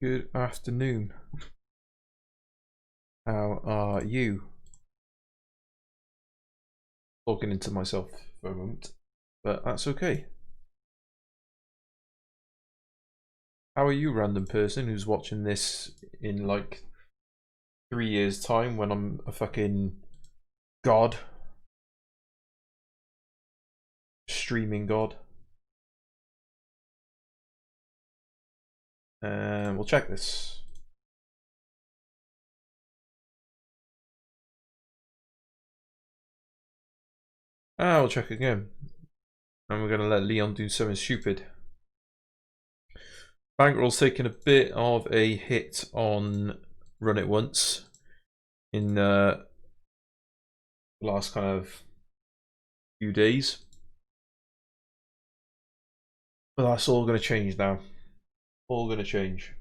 Good afternoon. How are you? Talking into myself for a moment, but that's okay. How are you, random person who's watching this in like 3 years' time when I'm a fucking god? Streaming god. And we'll check this. We'll check again. And we're gonna let Leon do something stupid. Bankroll's taken a bit of a hit on Run It Once in the last kind of few days. But that's all going to change now. All going to change.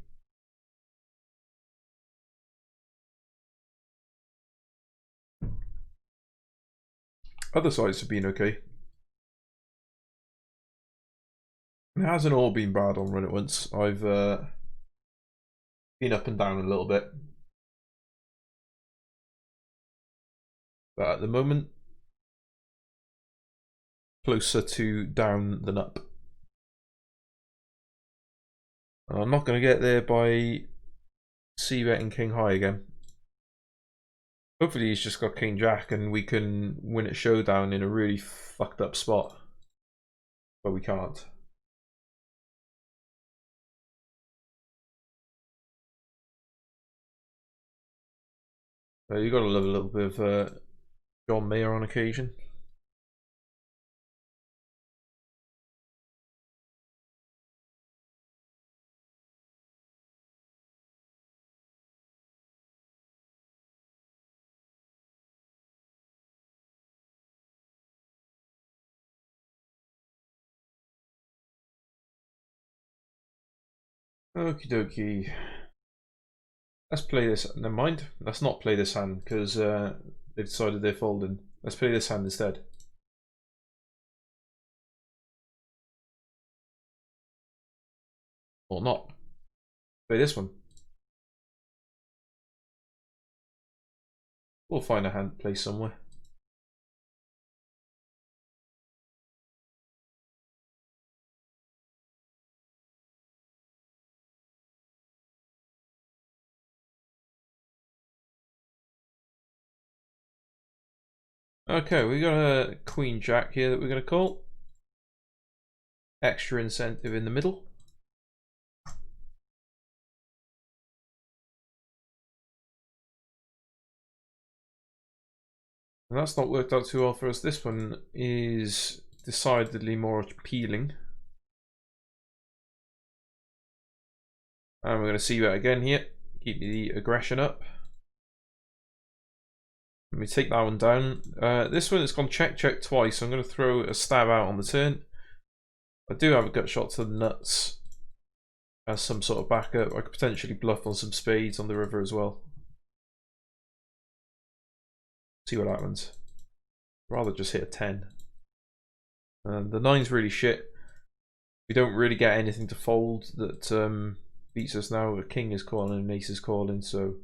Other sites have been okay. It hasn't all been bad on Run It Once. I've been up and down a little bit. But at the moment, closer to down than up. And I'm not going to get there by c-betting King High again. Hopefully he's just got King Jack and we can win at Showdown in a really fucked up spot. But we can't. You gotta love a little bit of John Mayer on occasion. Okie dokie. Let's play this. Never mind. Let's not play this hand because they've decided they're folding. Let's play this hand instead. Or not. Play this one. We'll find a hand to play somewhere. Okay, we got a Queen Jack here that we're going to call. Extra incentive in the middle. And that's not worked out too well for us. This one is decidedly more appealing. And we're going to see that again here. Keep the aggression up. Let me take that one down. This one has gone check twice. So I'm going to throw a stab out on the turn. I do have a gut shot to the nuts as some sort of backup. I could potentially bluff on some spades on the river as well. See what happens. Rather just hit a 10. The 9's really shit. We don't really get anything to fold that beats us now. A king is calling and an ace is calling, so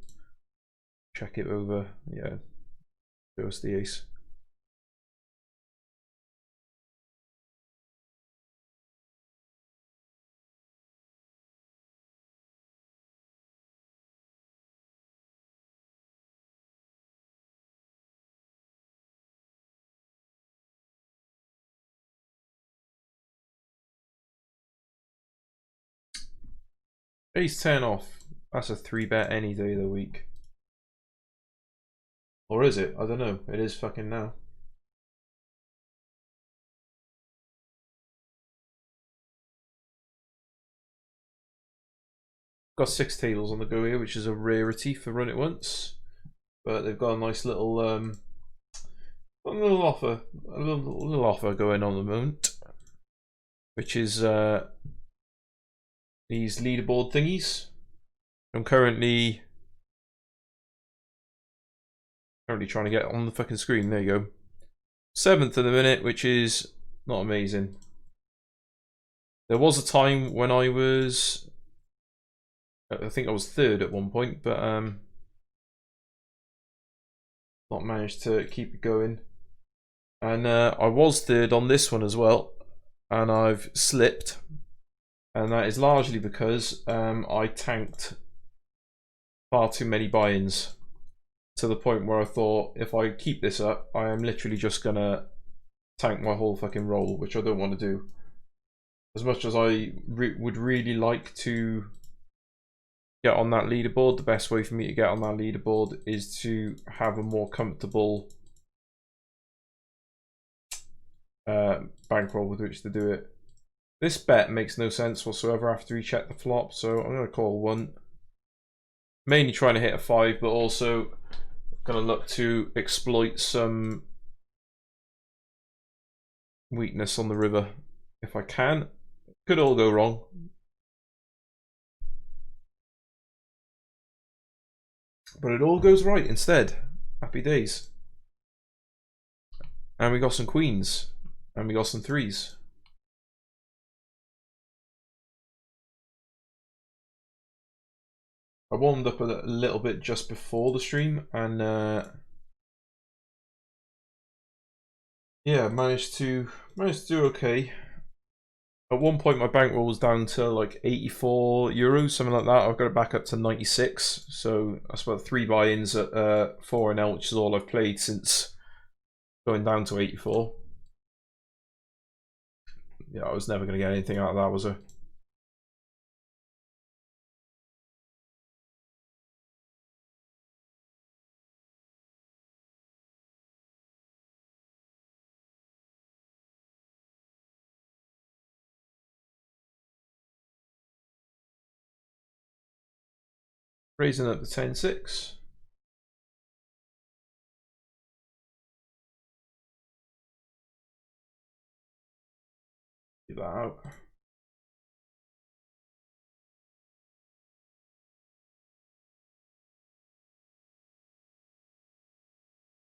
check it over. Yeah, show us the ace. Ace 10 off. That's a 3-bet any day of the week. Or is it? I don't know. It is fucking now. Got 6 tables on the go here, which is a rarity for Run It Once. But they've got a nice little offer going on at the moment, which is these leaderboard thingies. I'm currently trying to get on the fucking screen. There you go. 7th in the minute, which is not amazing. There was a time when I was I think I was third at one point, but not managed to keep it going. And I was third on this one as well, and I've slipped, and that is largely because I tanked far too many buy-ins to the point where I thought if I keep this up, I am literally just gonna tank my whole fucking roll, which I don't want to do. As much as I would really like to get on that leaderboard, the best way for me to get on that leaderboard is to have a more comfortable bankroll with which to do it. This bet makes no sense whatsoever after he checked the flop, so I'm going to call 1. Mainly trying to hit a 5, but also going to look to exploit some weakness on the river if I can. Could all go wrong. But it all goes right instead. Happy days. And we got some queens. And we got some 3s. I warmed up a little bit just before the stream, and yeah, managed to do okay. At one point my bankroll was down to like 84 euros, something like that. I've got it back up to 96, so that's about 3 buy-ins at 4NL, which is all I've played since going down to 84. Yeah, I was never going to get anything out of that, was I? Raising up the 10-6. Get that out.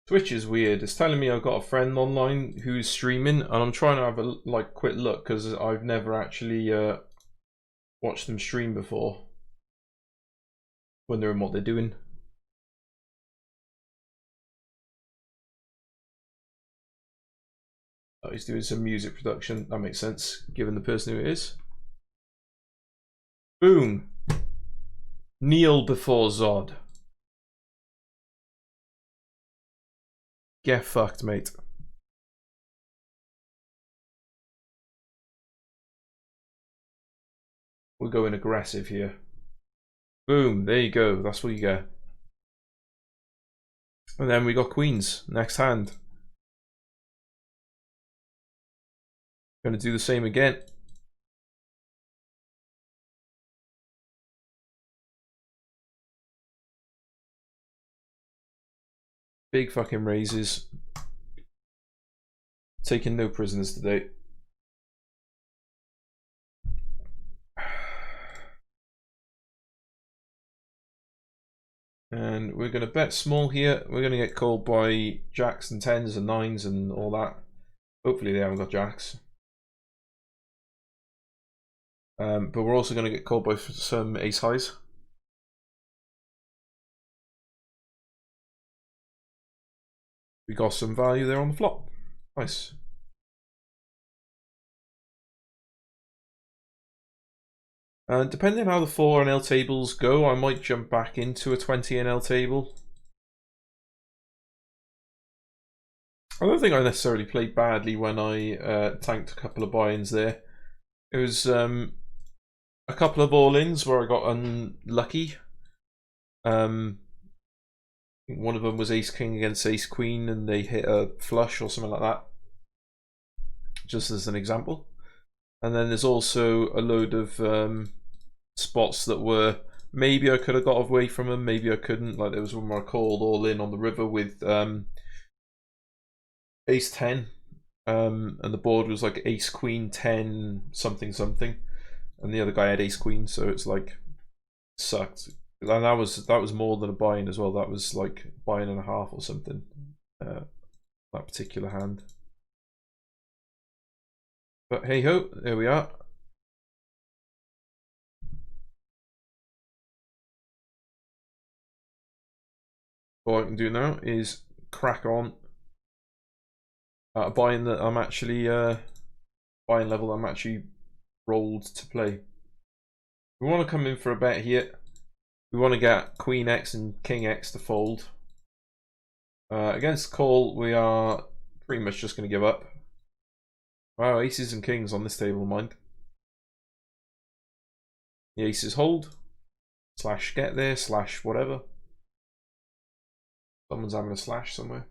Twitch is weird. It's telling me I've got a friend online who's streaming, and I'm trying to have a quick look because I've never actually watched them stream before. Wondering what they're doing. Oh, he's doing some music production. That makes sense, given the person who it is. Boom. Kneel before Zod. Get fucked, mate. We're going aggressive here. Boom, there you go. That's what you get. And then we got queens next hand. Gonna do the same again. Big fucking raises. Taking no prisoners today. And we're going to bet small here. We're going to get called by jacks and 10s and 9s and all that. Hopefully they haven't got jacks. But we're also going to get called by some ace highs. We got some value there on the flop. Nice. And depending on how the 4 NL tables go, I might jump back into a 20 NL table. I don't think I necessarily played badly when I tanked a couple of buy-ins there. It was a couple of all-ins where I got unlucky. One of them was ace-king against ace-queen and they hit a flush or something like that. Just as an example. And then there's also a load of spots that were maybe I could have got away from them, maybe I couldn't. Like there was one where I called all in on the river with ace 10, and the board was like ace queen 10 something something, and the other guy had ace queen, so it's like sucked. And that was more than a buy-in as well. That was like buy-in and a half or something. That particular hand. But hey ho, there we are. all I can do now is crack on buying that I'm actually buying level I'm actually rolled to play. We want to come in for a bet here. We want to get Queen X and King X to fold. Against call, we are pretty much just going to give up. Wow, aces and kings on this table, mind. The aces hold, slash get there, slash whatever. Someone's having a slash somewhere.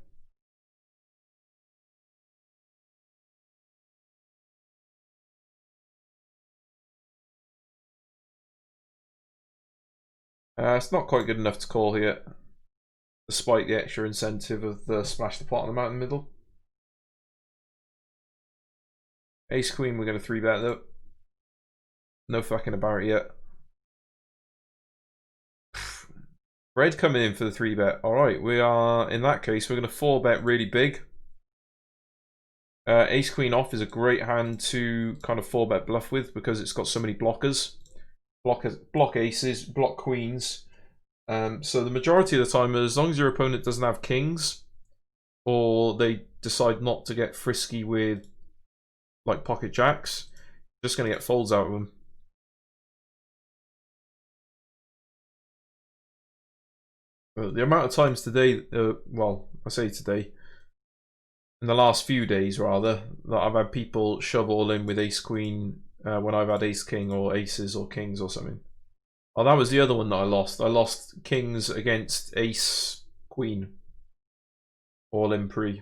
It's not quite good enough to call here, despite the extra incentive of the splash the pot on the mountain middle. Ace queen, we're going to 3-bet though. No fucking about it yet. Red coming in for the 3-bet. Alright, we are, in that case, we're going to 4-bet really big. Ace queen off is a great hand to kind of 4-bet bluff with because it's got so many blockers. Block aces, block queens. So the majority of the time, as long as your opponent doesn't have kings, or they decide not to get frisky with like pocket jacks, just going to get folds out of them. The amount of times today, well, I say today, in the last few days rather, that I've had people shove all in with ace queen when I've had ace king or aces or kings or something. Oh, that was the other one that I lost. I lost kings against ace queen, all in pre.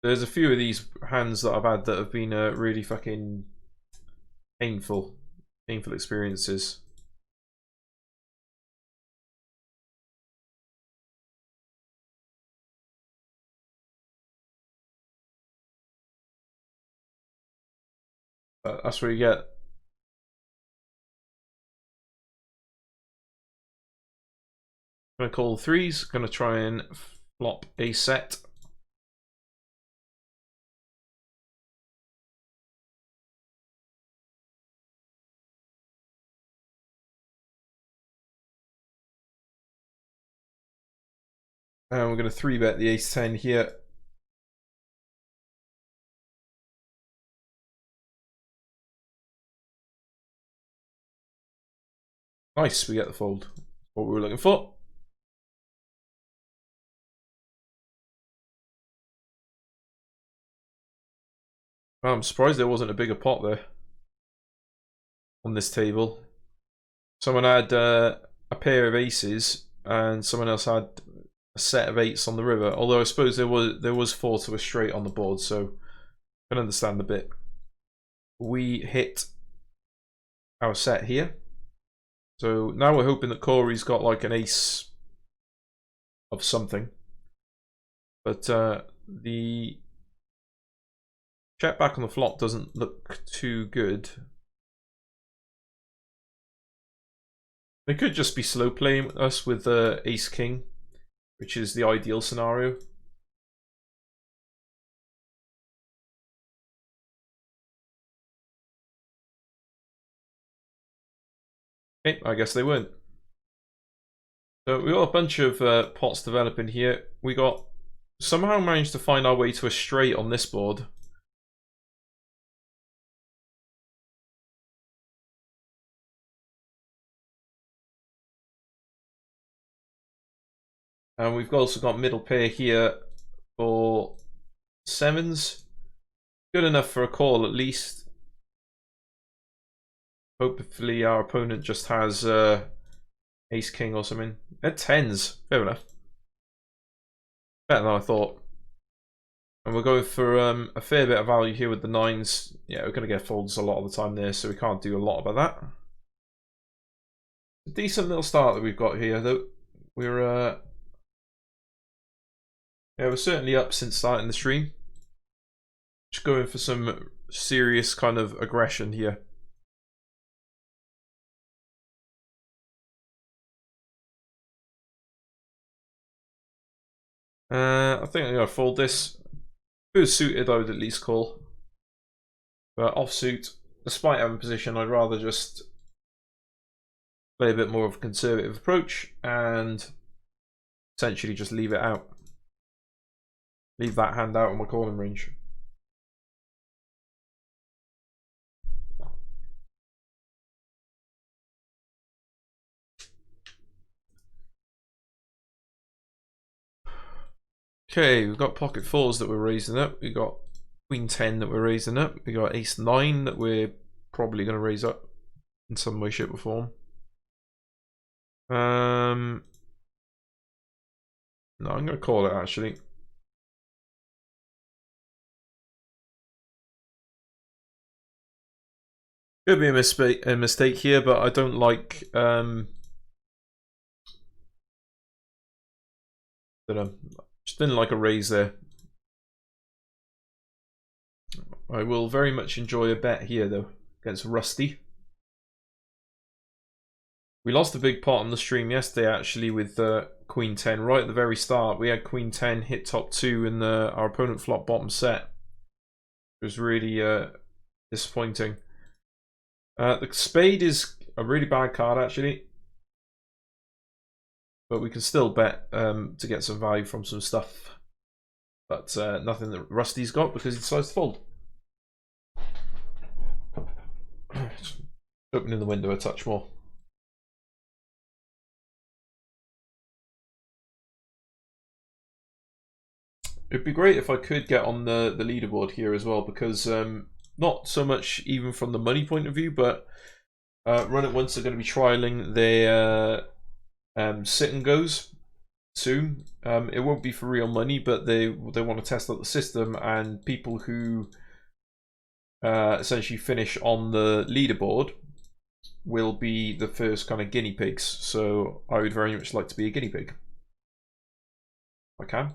There's a few of these hands that I've had that have been really fucking painful experiences. But that's where you get. Gonna call threes. Gonna try and flop a set. And we're going to 3-bet the ace-10 here. Nice, we get the fold. What we were looking for. I'm surprised there wasn't a bigger pot there on this table. Someone had a pair of aces and someone else had a set of eights on the river, although I suppose there was 4 to a straight on the board, so I can understand the bit. We hit our set here, so now we're hoping that Corey's got like an ace of something, but the check back on the flop doesn't look too good. They could just be slow playing us with ace king, which is the ideal scenario. Okay, I guess they weren't. So we got a bunch of pots developing here. We got somehow managed to find our way to a straight on this board. And we've also got middle pair here for sevens. Good enough for a call at least. Hopefully our opponent just has ace king or something. At tens, fair enough. Better than I thought. And we're going for a fair bit of value here with the nines. Yeah, we're going to get folds a lot of the time there, so we can't do a lot about that. A decent little start that we've got here, though. We're yeah, we're certainly up since starting the stream. Just going for some serious kind of aggression here. I think I'm going to fold this. If it was suited, I would at least call. But offsuit, despite having position, I'd rather just play a bit more of a conservative approach and essentially just leave it out. Leave that hand out on my calling range. Okay, we've got pocket fours that we're raising up. We've got queen 10 that we're raising up. We got ace 9 that we're probably going to raise up in some way, shape, or form. No, I'm going to call it actually. Could be a mistake here, but I don't like. Don't know. Just didn't like a raise there. I will very much enjoy a bet here though against Rusty. We lost a big pot on the stream yesterday actually with Queen 10 right at the very start. We had Queen 10 hit top 2 and our opponent flop bottom set. It was really disappointing. The spade is a really bad card actually, but we can still bet to get some value from some stuff, but nothing that Rusty's got because he decides to fold. Opening the window a touch more. It'd be great if I could get on the leaderboard here as well, because not so much even from the money point of view, but RunItOnce are going to be trialing their sit and goes soon. It won't be for real money, but they want to test out the system, and people who essentially finish on the leaderboard will be the first kind of guinea pigs. So I would very much like to be a guinea pig. I can.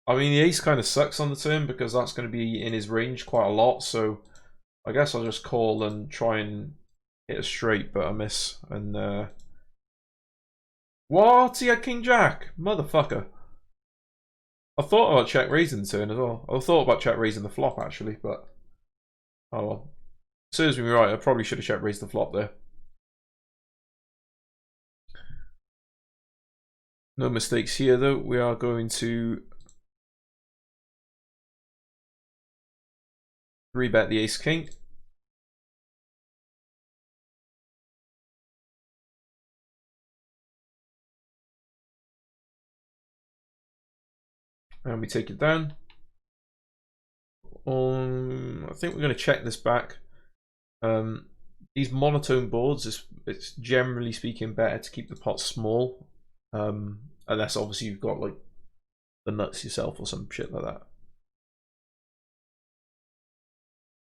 I mean, the ace kind of sucks on the turn because that's going to be in his range quite a lot. So I guess I'll just call and try and hit a straight, but I miss. And what? He had King Jack, motherfucker. I thought about check raising the turn as well. I thought about check raising the flop actually, but oh well. Serves me right. I probably should have check raised the flop there. No mistakes here though. We are going to rebet the ace king. And we take it down. I think we're going to check this back. These monotone boards, it's generally speaking better to keep the pot small. Unless obviously you've got like the nuts yourself or some shit like that.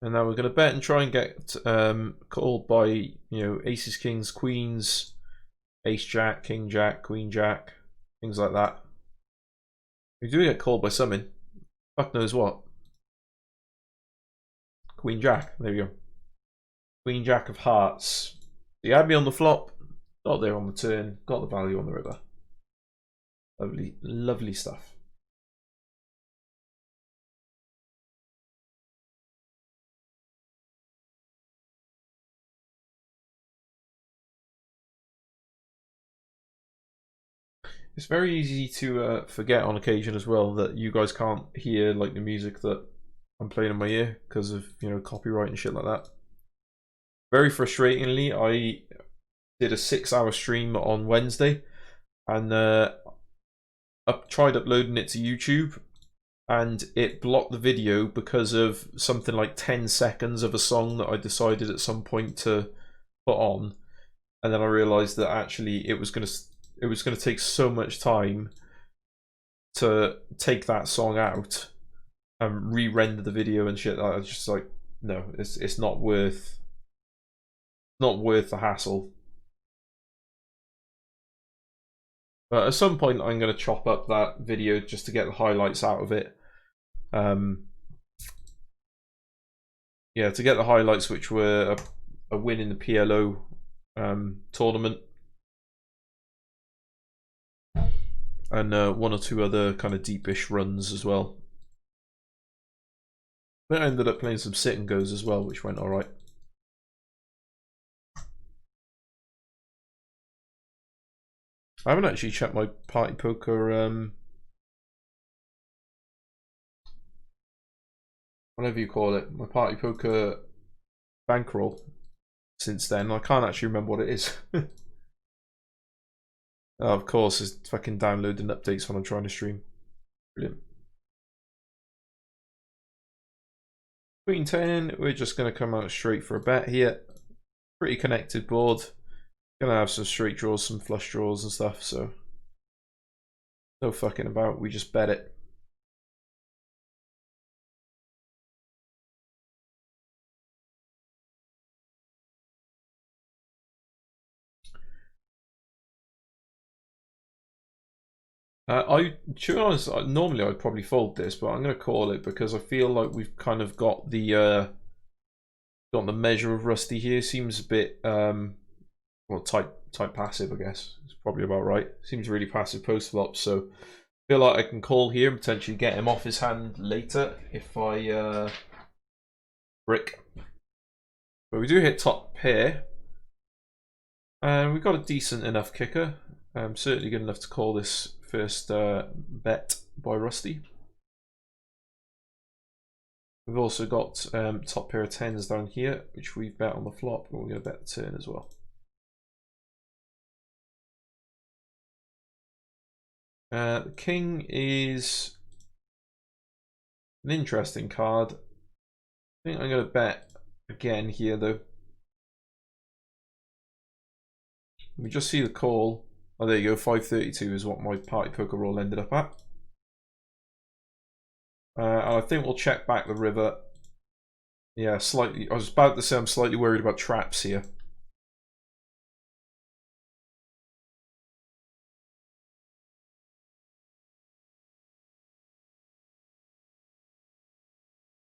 And now we're going to bet and try and get called by, you know, aces, kings, queens, ace jack, king jack, queen jack, things like that. We do get called by something. Fuck knows what. Queen jack, there you go. Queen jack of hearts. You had me on the flop, got there on the turn, got the value on the river. Lovely, lovely stuff. It's very easy to forget on occasion as well that you guys can't hear like the music that I'm playing in my ear because of, you know, copyright and shit like that. Very frustratingly, I did a 6-hour stream on Wednesday, and I tried uploading it to YouTube, and it blocked the video because of something like 10 seconds of a song that I decided at some point to put on, and then I realized that actually it was gonna take so much time to take that song out and re-render the video and shit. I was just like, no, it's not worth the hassle. But at some point I'm going to chop up that video just to get the highlights out of it. Yeah, to get the highlights, which were a win in the PLO tournament, and one or two other kind of deepish runs as well. But I ended up playing some sit and goes as well, which went alright. I haven't actually checked my party poker, whatever you call it, my party poker bankroll since then. I can't actually remember what it is. Oh, of course, it's fucking downloading updates when I'm trying to stream. Brilliant. Queen 10, we're just going to come out straight for a bet here. Pretty connected board. Gonna have some straight draws, some flush draws and stuff, so no fucking about, we just bet it. To be honest, normally I'd probably fold this, but I'm going to call it because I feel like we've kind of got the measure of Rusty here. Seems a bit well, type passive, I guess. It's probably about right. Seems really passive post flop, so I feel like I can call here and potentially get him off his hand later if I brick. But we do hit top pair, and we've got a decent enough kicker. Certainly good enough to call this first bet by Rusty. We've also got top pair of tens down here, which we've bet on the flop, and we're going to bet the turn as well. The king is an interesting card. I think I'm going to bet again here though. We just see the call. Oh, there you go. 532 is what my party poker roll ended up at. I think we'll check back the river. Yeah, slightly. I was about to say I'm slightly worried about traps here.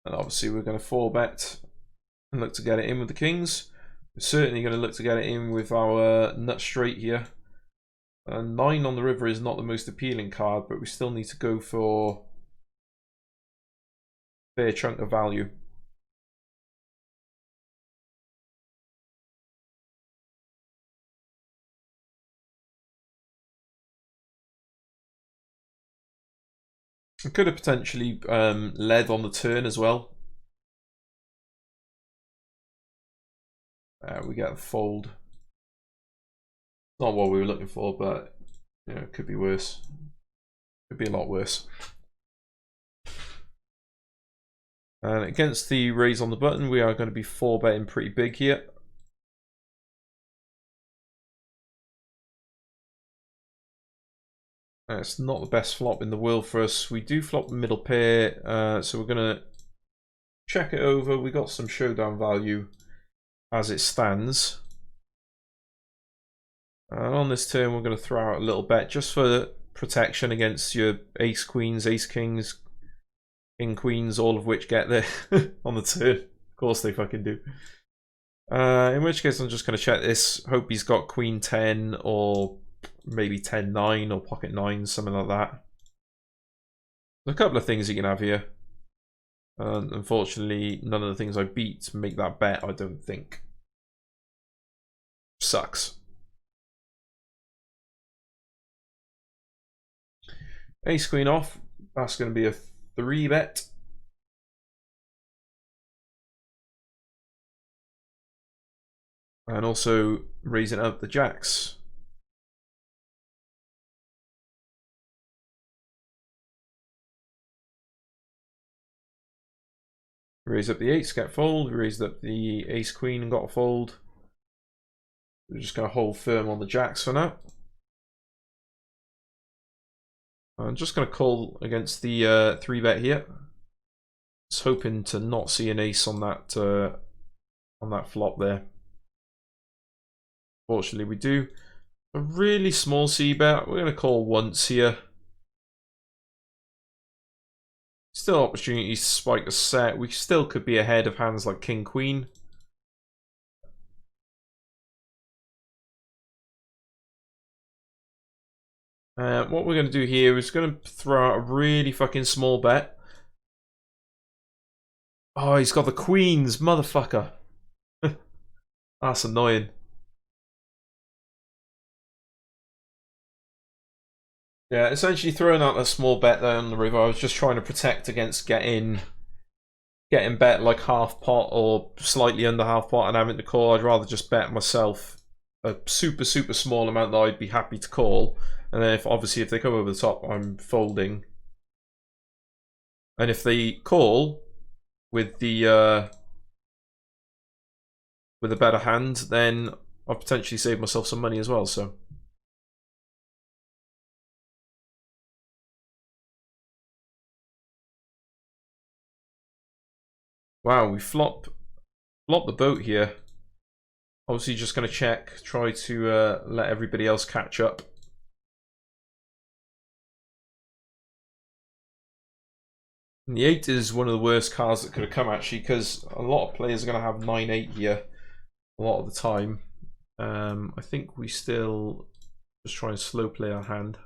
And obviously we're going to 4-bet and look to get it in with the kings. We're certainly going to look to get it in with our nut straight here. 9 on the river is not the most appealing card, but we still need to go for a fair chunk of value. We could have potentially led on the turn as well. We get a fold. Not what we were looking for, but you know, it could be worse. Could be a lot worse. And against the raise on the button, we are going to be 4-betting pretty big here. It's not the best flop in the world for us. We do flop the middle pair, so we're going to check it over. We got some showdown value as it stands. And on this turn, we're going to throw out a little bet just for protection against your ace queens, ace kings, king queens, all of which get there on the turn. Of course they fucking do. In which case, I'm just going to check this. Hope he's got queen 10 or maybe 10-9 or pocket 9, something like that. There's a couple of things you can have here. Unfortunately, none of the things I beat make that bet, I don't think. Sucks. Ace queen off. That's going to be a 3-bet. And also raising up the jacks. Raise up the 8s, get fold. We raised up the ace queen and got a fold. We're just going to hold firm on the jacks for now. I'm just going to call against the 3-bet here. Just hoping to not see an ace on that flop there. Fortunately, we do. A really small c-bet. We're going to call once here. Still opportunities to spike a set. We still could be ahead of hands like king queen. What we're going to do here is going to throw out a really fucking small bet. Oh, he's got the queens, motherfucker. That's annoying. Yeah, essentially throwing out a small bet there on the river. I was just trying to protect against getting bet like half pot or slightly under half pot and having to call. I'd rather just bet myself a super small amount that I'd be happy to call, and then if they come over the top, I'm folding. And if they call with the with a better hand, then I'll potentially save myself some money as well. So. Wow, we flop the boat here. Obviously just going to check, try to let everybody else catch up. And the 8 is one of the worst cards that could have come actually, because a lot of players are going to have 9-8 here a lot of the time. I think we still just try and slow play our hand.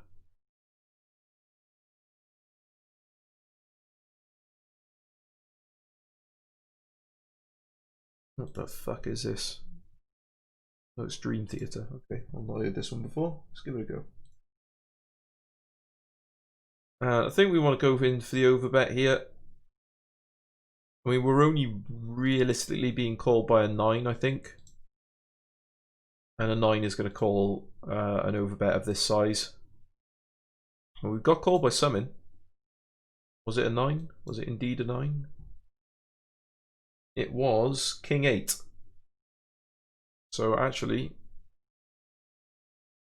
What the fuck is this? Oh, it's Dream Theater. Okay, I've not heard this one before. Let's give it a go. I think we want to go in for the overbet here. I mean, we're only realistically being called by a 9, I think. And a 9 is going to call an overbet of this size. Well, we've got called by summon. Was it a 9? Was it indeed a 9? It was King 8. So actually,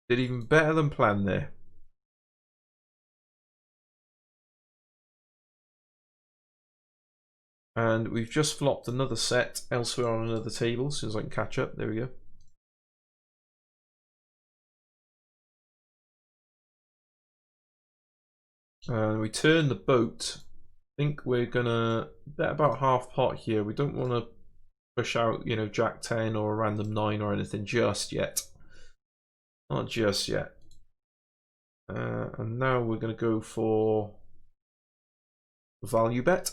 did even better than planned there. And we've just flopped another set elsewhere on another table, as soon as I can catch up. There we go. And we turn the boat. I think we're gonna bet about half pot here. We don't want to push out, you know, Jack 10 or a random 9 or anything just yet. Not just yet. And now we're gonna go for value bet.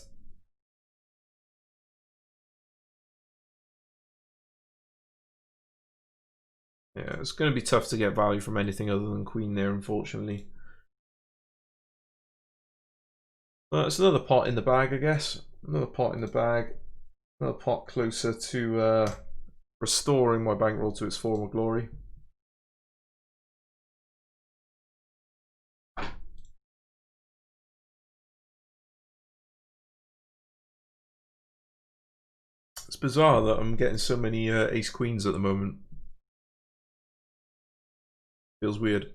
Yeah, it's going to be tough to get value from anything other than Queen there, unfortunately. It's another pot in the bag, I guess. Another pot in the bag. Another pot closer to restoring my bankroll to its former glory. It's bizarre that I'm getting so many ace queens at the moment. Feels weird.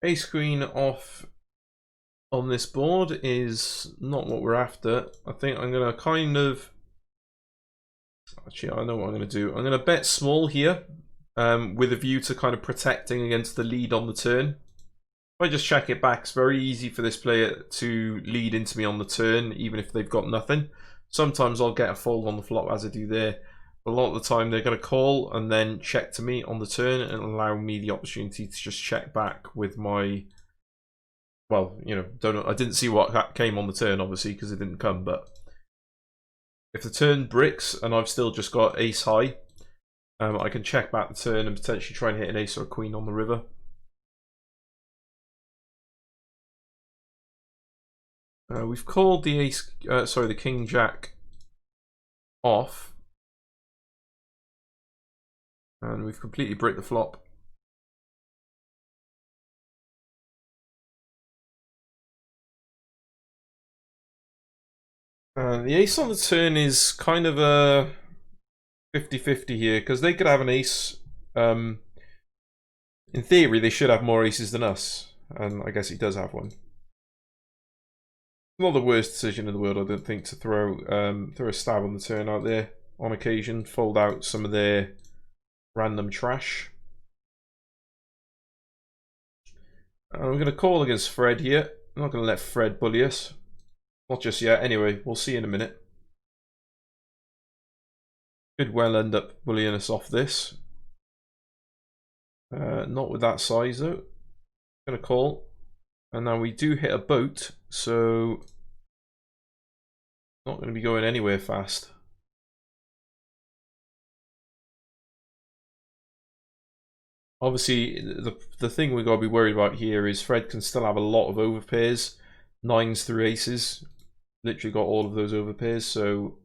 Ace queen off on this board is not what we're after. I think I'm going to kind of... Actually, I know what I'm going to do. I'm going to bet small here with a view to kind of protecting against the lead on the turn. If I just check it back, it's very easy for this player to lead into me on the turn, even if they've got nothing. Sometimes I'll get a fold on the flop as I do there. But a lot of the time they're going to call and then check to me on the turn and allow me the opportunity to just check back with my... Well, you know, don't know. I didn't see what came on the turn, obviously, because it didn't come. But if the turn bricks and I've still just got ace high, I can check back the turn and potentially try and hit an ace or a queen on the river. We've called the ace, the king jack off, and we've completely bricked the flop. The ace on the turn is kind of a 50-50 here, because they could have an ace. In theory, they should have more aces than us, and I guess he does have one. Not the worst decision in the world, I don't think, to throw a stab on the turn out there on occasion. Fold out some of their random trash. I'm going to call against Fred here. I'm not going to let Fred bully us. Not just yet. Anyway, we'll see in a minute. Could well end up bullying us off this. Not with that size though. Going to call. And now we do hit a boat, so not going to be going anywhere fast. Obviously, the thing we got to be worried about here is Fred can still have a lot of overpairs, 9s through aces. Literally got all of those overpairs, so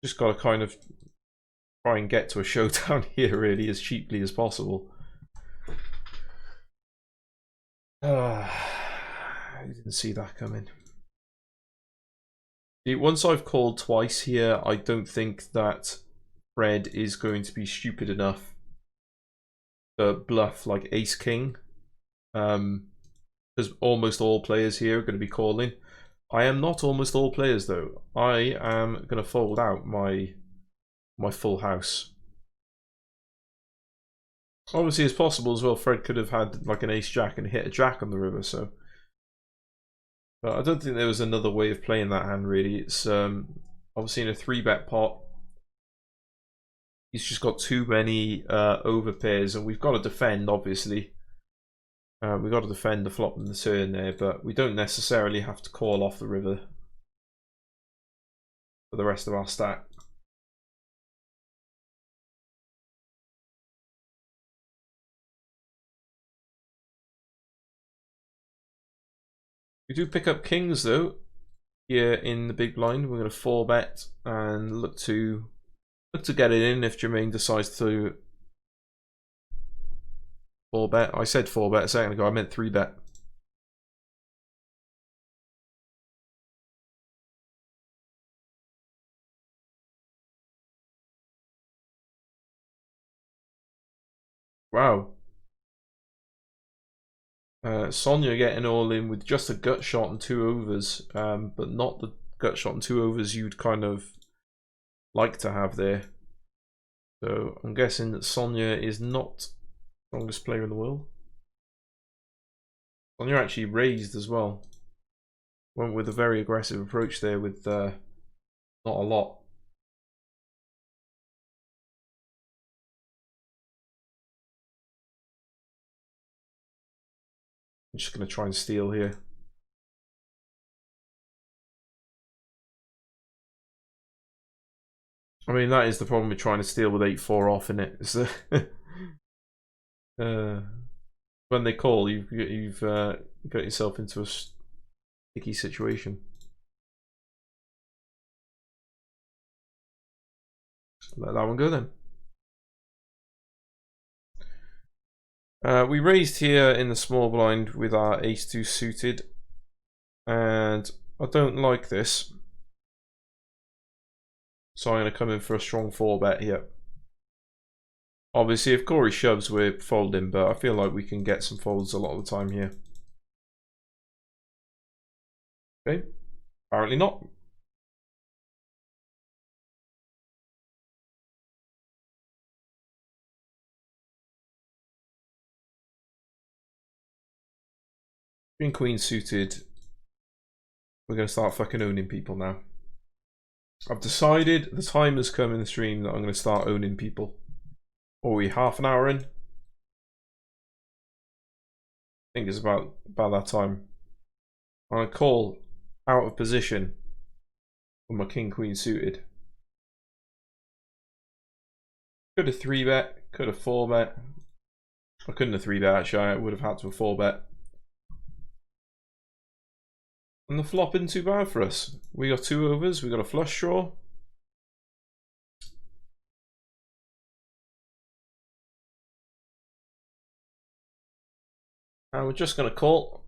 just got to kind of try and get to a showdown here really as cheaply as possible. I didn't see that coming. Once I've called twice here, I don't think that Fred is going to be stupid enough to bluff like ace king, because almost all players here are going to be calling. I am not almost all players though. I am going to fold out my full house. Obviously, it's possible as well. Fred could have had like an ace jack and hit a jack on the river, so. But I don't think there was another way of playing that hand really. It's obviously in a 3-bet pot. He's just got too many overpairs, and we've got to defend. Obviously, we've got to defend the flop and the turn there, but we don't necessarily have to call off the river for the rest of our stack. We do pick up kings though here in the big blind. We're going to 4-bet and look to get it in if Jermaine decides to 4-bet. I said 4-bet a second ago. I meant 3-bet. Wow. Sonia getting all in with just a gut shot and 2 overs, but not the gut shot and 2 overs you'd kind of like to have there. So I'm guessing that Sonia is not the strongest player in the world. Sonia actually raised as well. Went with a very aggressive approach there with not a lot. I'm just going to try and steal here. I mean, that is the problem with trying to steal with 8-4 off, in it. So when they call, you've got yourself into a sticky situation. Let that one go then. We raised here in the small blind with our ace-2 suited, and I don't like this, so I'm going to come in for a strong 4-bet here. Obviously, if Corey shoves, we're folding, but I feel like we can get some folds a lot of the time here. Okay, apparently not. Queen queen suited. We're going to start fucking owning people now. I've decided the time has come in the stream that I'm going to start owning people. Are we half an hour in? I think it's about that time. I'm going to call out of position with my king queen suited. Could have 3-bet, could have 4-bet. I couldn't have 3-bet actually, I would have had to have 4-bet. And the flop isn't too bad for us. We got 2 overs, we got a flush draw. And we're just going to call.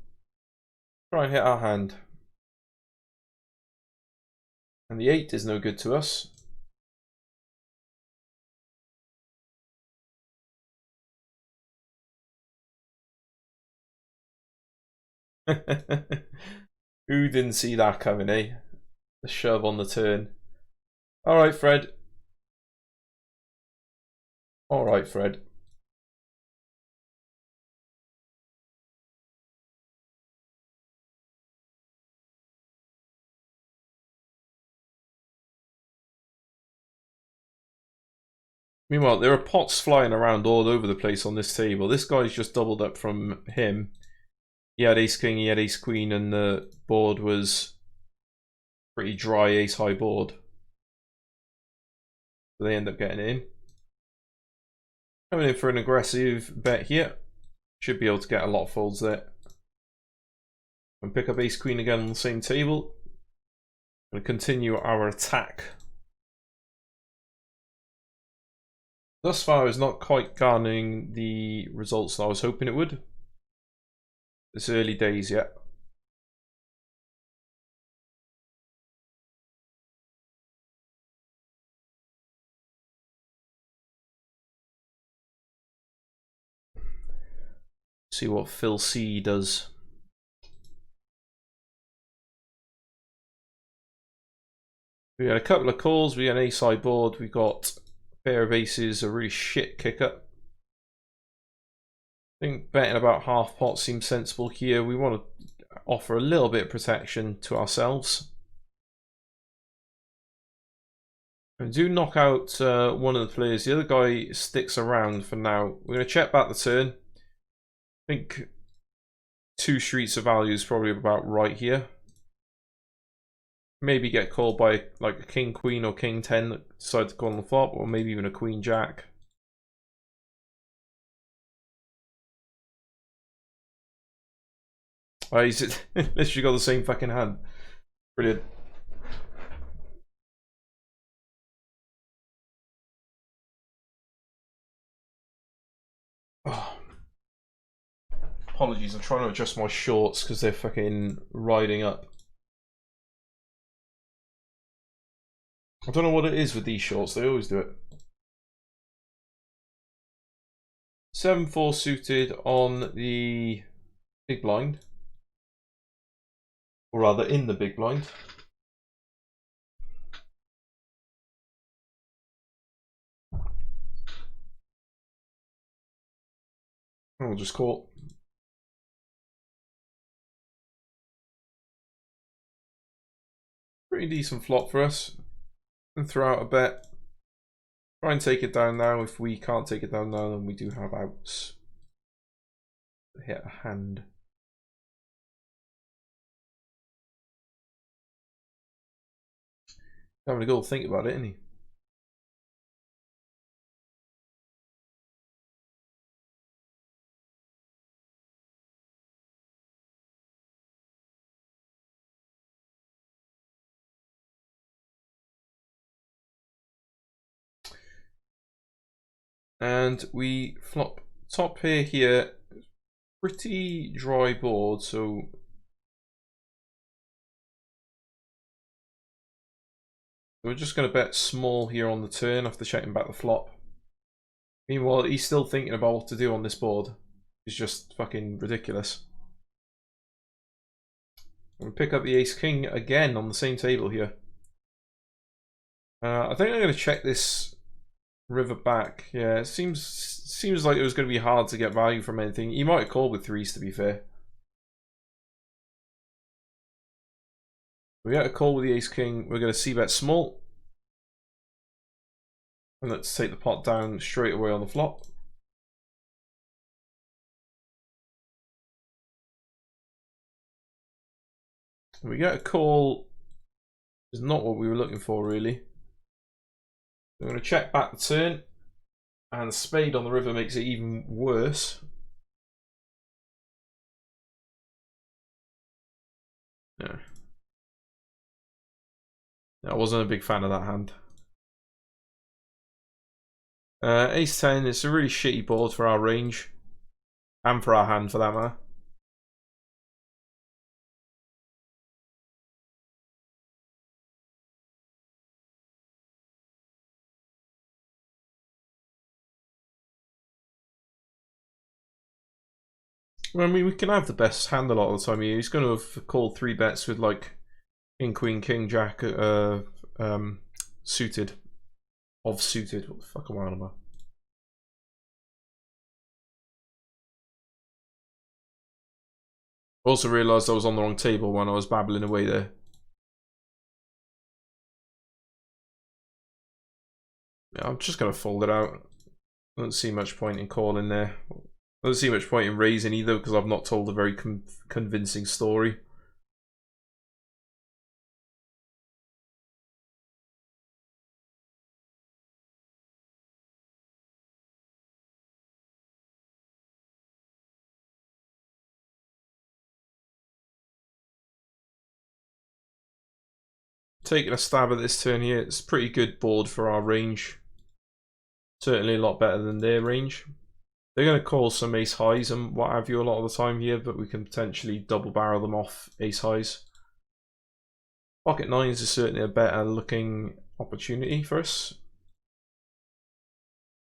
Try and hit our hand. And the 8 is no good to us. Who didn't see that coming, eh? The shove on the turn. Alright, Fred. Alright, Fred. Meanwhile, there are pots flying around all over the place on this table. This guy's just doubled up from him. He had ace king, he had ace queen, and the board was pretty dry ace high board. So they end up getting in. Coming in for an aggressive bet here. Should be able to get a lot of folds there. And pick up ace queen again on the same table. And continue our attack. Thus far is not quite garnering the results that I was hoping it would. It's early days yet. See what Phil C does. We had a couple of calls. We had an ace high board. We got a pair of aces, a really shit kicker. I think betting about half pot seems sensible here. We want to offer a little bit of protection to ourselves. And do knock out one of the players. The other guy sticks around for now. We're going to check back the turn. I think 2 streets of value is probably about right here. Maybe get called by like a king queen or king 10 that decide to call on the flop, or maybe even a queen jack. Oh, he's literally got the same fucking hand. Brilliant. Oh. Apologies, I'm trying to adjust my shorts because they're fucking riding up. I don't know what it is with these shorts, they always do it. 7-4 suited on the big blind. Or rather, in the big blind. I'll just call. Pretty decent flop for us. And throw out a bet. Try and take it down now. If we can't take it down now, then we do have outs. Hit a hand. Having a go think about it, isn't he? And we flop top pair here. Pretty dry board, so we're just going to bet small here on the turn after checking back the flop. Meanwhile, he's still thinking about what to do on this board. It's just fucking ridiculous. I'm going to pick up the ace king again on the same table here. I think I'm going to check this river back. Yeah, it seems like it was going to be hard to get value from anything. He might have called with 3s, to be fair. We got a call with the ace king. We're going to c-bet small. And let's take the pot down straight away on the flop. We get a call. Is not what we were looking for, really. We're going to check back the turn. And spade on the river makes it even worse. No. I wasn't a big fan of that hand. Ace 10, it's a really shitty board for our range. And for our hand, for that matter. Well, I mean, we can have the best hand a lot of the time here. He's going to have called 3 bets with like king, queen, king, jack, suited. Of suited. What the fuck am I on about? Also realised I was on the wrong table when I was babbling away there. I'm just going to fold it out. I don't see much point in calling there. I don't see much point in raising either because I've not told a very convincing story. Taking a stab at this turn here, it's a pretty good board for our range. Certainly a lot better than their range. They're going to call some ace highs and what have you a lot of the time here, but we can potentially double barrel them off ace highs. Pocket nines is certainly a better looking opportunity for us.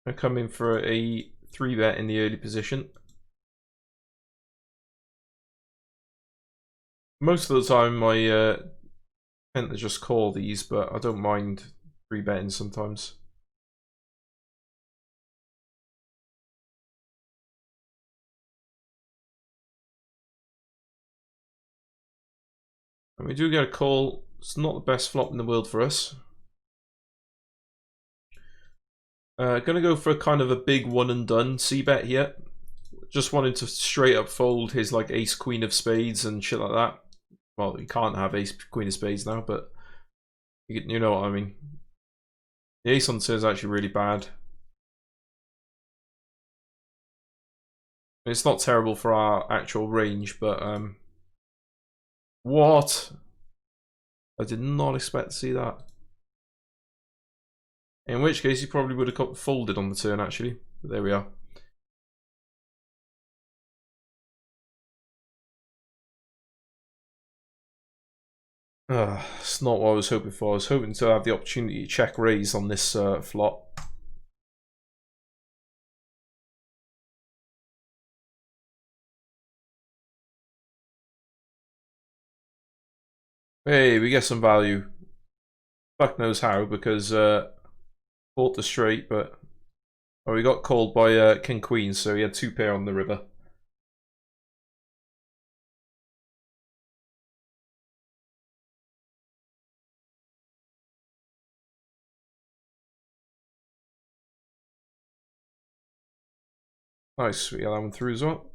I come in for a 3-bet in the early position. Most of the time I tend to just call these, but I don't mind 3-betting sometimes. And we do get a call. It's not the best flop in the world for us. Gonna go for kind of a big one and done c-bet here. Just wanted to straight up fold his like ace queen of spades and shit like that. Well, you can't have ace queen of spades now, but you know what I mean. The ace on is actually really bad. It's not terrible for our actual range, but what? I did not expect to see that. In which case, he probably would have got folded on the turn, actually. But there we are. It's not what I was hoping for. I was hoping to have the opportunity to check raise on this flop. Hey, we get some value. Fuck knows how, because bought the straight, but oh, we got called by King Queen, so he had 2 pair on the river. Nice, we got that one through as well.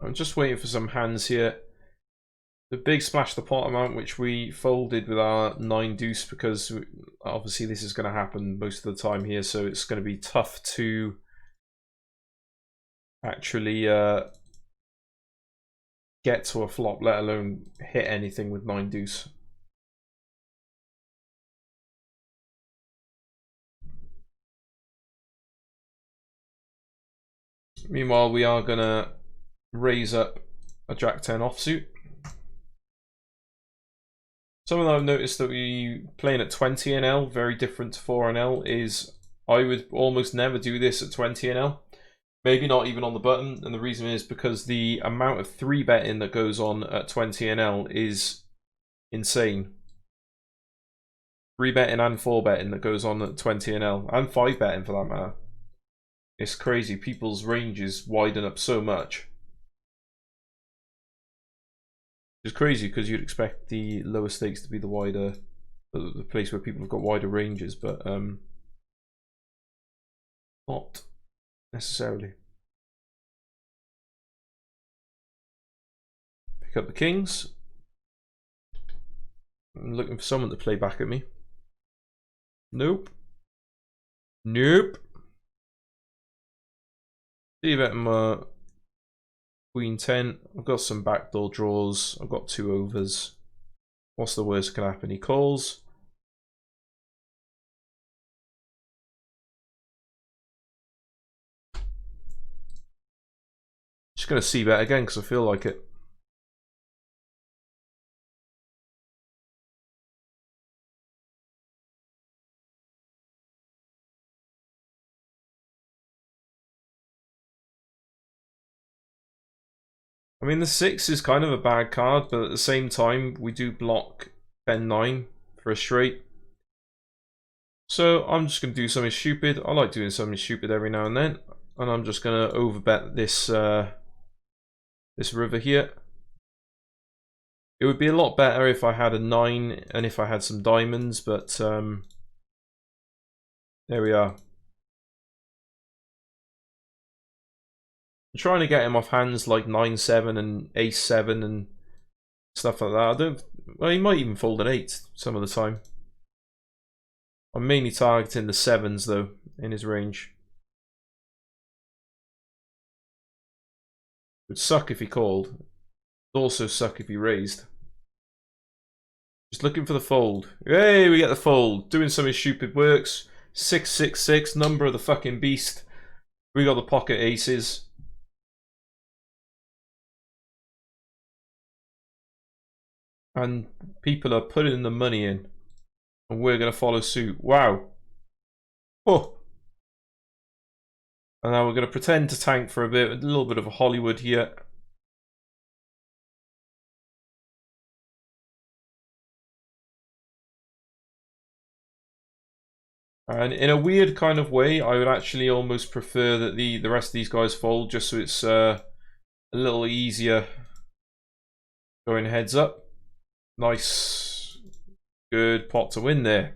I'm just waiting for some hands here. The big splash the pot amount, which we folded with our 9 deuce, because obviously this is going to happen most of the time here, so it's going to be tough to actually get to a flop, let alone hit anything with 9 deuce. Meanwhile, we are going to raise up a Jack 10 offsuit. Something I've noticed that we playing at 20 NL, very different to 4 NL, is I would almost never do this at 20 NL. Maybe not even on the button, and the reason is because the amount of 3-betting that goes on at 20 NL is insane. 3-betting and 4-betting that goes on at 20 NL, and 5-betting for that matter. It's crazy, people's ranges widen up so much. It's crazy because you'd expect the lower stakes to be the wider, the place where people have got wider ranges, but not necessarily. Pick up the kings. I'm looking for someone to play back at me. Nope. Nope. See you my Queen 10. I've got some backdoor draws. I've got 2 overs. What's the worst that can happen? He calls. Just going to c-bet again because I feel like it. I mean, the 6 is kind of a bad card, but at the same time, we do block 10-9 for a straight. So I'm just going to do something stupid. I like doing something stupid every now and then. And I'm just going to overbet this this river here. It would be a lot better if I had a 9 and if I had some diamonds, but there we are. I'm trying to get him off hands like 9-7 and ace-7 and stuff like that. Well, he might even fold an 8 some of the time. I'm mainly targeting the 7s though in his range. It would suck if he called. It would also suck if he raised. Just looking for the fold. Hey, we get the fold. Doing something stupid works. 666, number of the fucking beast. We got the pocket aces. And people are putting the money in. And we're going to follow suit. Wow. Oh. And now we're going to pretend to tank for a bit. A little bit of a Hollywood here. And in a weird kind of way, I would actually almost prefer that the rest of these guys fold, just so it's a little easier going heads up. Nice, good pot to win there.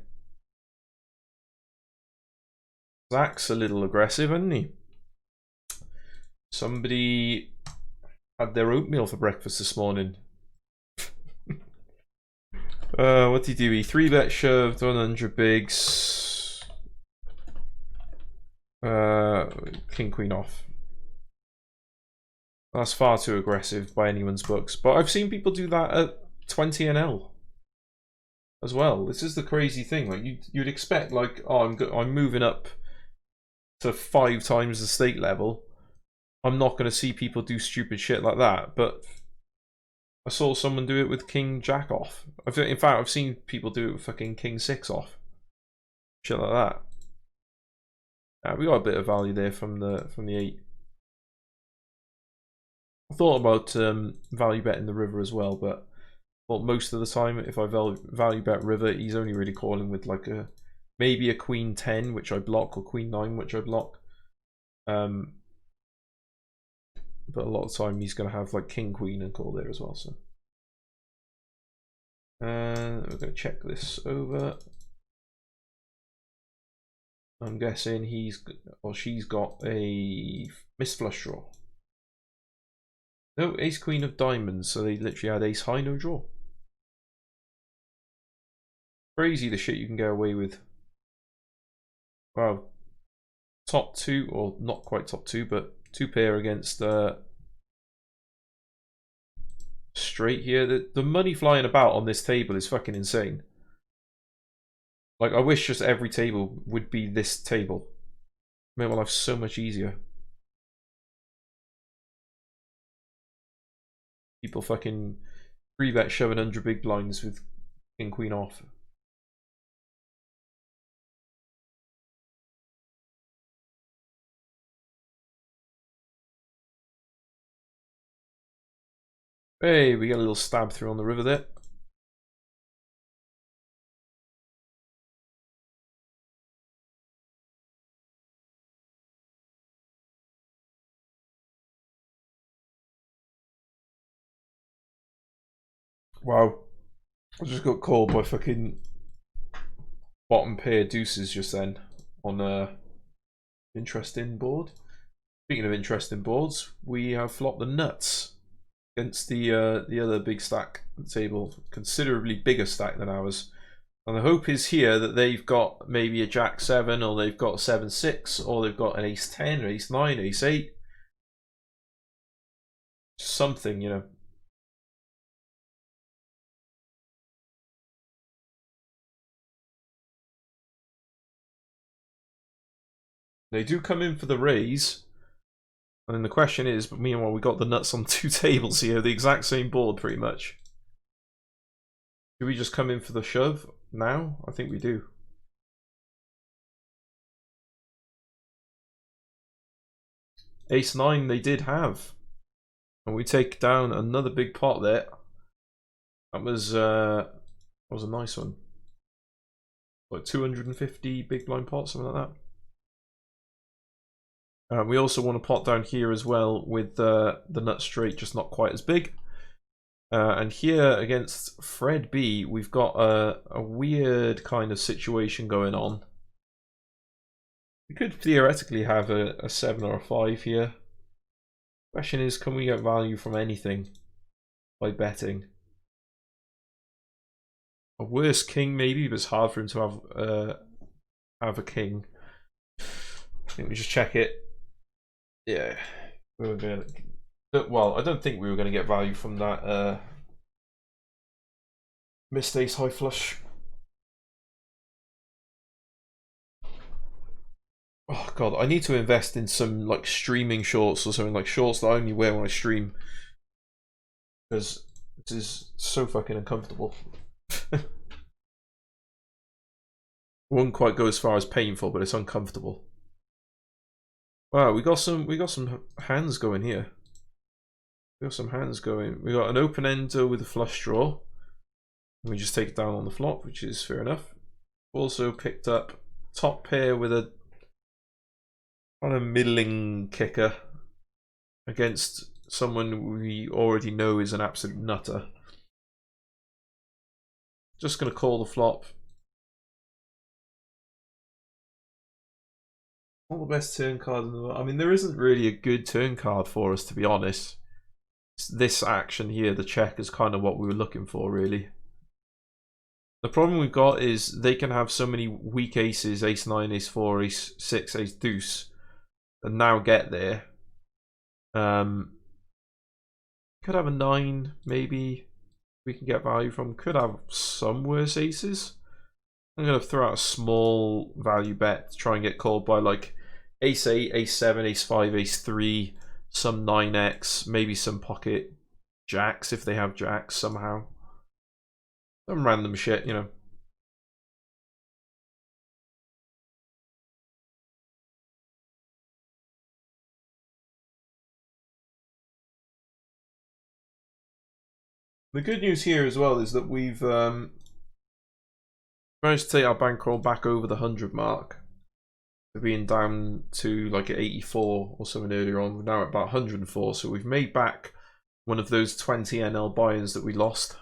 Zach's a little aggressive, isn't he? Somebody had their oatmeal for breakfast this morning. What did he do? He 3-bet shoved 100 bigs. King queen off. That's far too aggressive by anyone's books, but I've seen people do that at 20 NL as well. This is the crazy thing. Like you'd expect, like, oh, I'm moving up to 5 times the state level. I'm not going to see people do stupid shit like that, but I saw someone do it with King Jack off. In fact, I've seen people do it with fucking King 6 off. Shit like that. We got a bit of value there from the 8. I thought about value betting the river as well, but most of the time, if I value bet river, he's only really calling with like maybe a queen 10, which I block, or queen 9, which I block. But a lot of the time, he's going to have like king queen and call there as well. So we're going to check this over. I'm guessing she's got a misflush draw. No, ace queen of diamonds, so they literally had ace high, no draw. Crazy the shit you can get away with. Wow. Top 2, or not quite top 2, but 2 pair against straight here. The money flying about on this table is fucking insane. Like, I wish just every table would be this table. Made my life so much easier. People fucking 3-bet shoving 100 big blinds with king queen off. Hey, we got a little stab through on the river there. Wow. I just got called by fucking bottom pair deuces just then on a interesting board. Speaking of interesting boards, we have flopped the nuts against the other big stack table, considerably bigger stack than ours. And the hope is here that they've got maybe a jack 7, or they've got 7-6, or they've got an ace 10, ace 9, ace 8. Something, you know. They do come in for the raise. And then the question is, but meanwhile we got the nuts on 2 tables here, the exact same board pretty much. Do we just come in for the shove now? I think we do. Ace 9 they did have. And we take down another big pot there. That was a nice one. like 250 big blind pots, something like that. We also want a pot down here as well with the nut straight, just not quite as big. And here against Fred B, we've got a weird kind of situation going on. We could theoretically have a 7 or a 5 here. Question is, can we get value from anything by betting? A worse king maybe, but it's hard for him to have a king. I think we just check it. Yeah, we were gonna. Well, I don't think we were going to get value from that missed ace high flush. Oh god, I need to invest in some like streaming shorts or something, like shorts that I only wear when I stream, because this is so fucking uncomfortable. Wouldn't quite go as far as painful, but it's uncomfortable. Wow, we got some hands going here. We got some hands going. We got an open ender with a flush draw. We just take it down on the flop, which is fair enough. Also picked up top pair with a kind of middling kicker against someone we already know is an absolute nutter. Just gonna call the flop. Not the best turn card in the world. I mean, there isn't really a good turn card for us, to be honest. This action here, the check, is kind of what we were looking for, really. The problem we've got is they can have so many weak aces, ace 9, ace 4, ace 6, ace deuce, and now get there. Could have a 9, maybe we can get value from. Could have some worse aces. I'm going to throw out a small value bet to try and get called by like ace 8, ace 7, ace 5, ace 3, some 9x, maybe some pocket jacks if they have jacks somehow. Some random shit, you know. The good news here as well is that we've managed to take our bankroll back over the 100 mark. We're being down to like 84 or something earlier on. We're now at about 104, so we've made back one of those 20 NL buy-ins that we lost.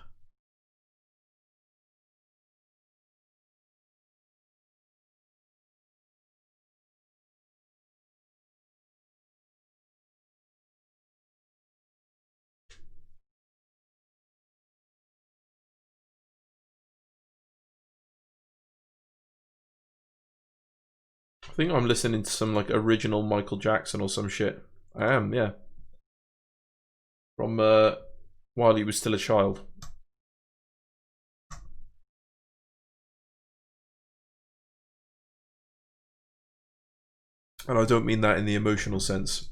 I think I'm listening to some like original Michael Jackson or some shit. I am, yeah. From while he was still a child. And I don't mean that in the emotional sense.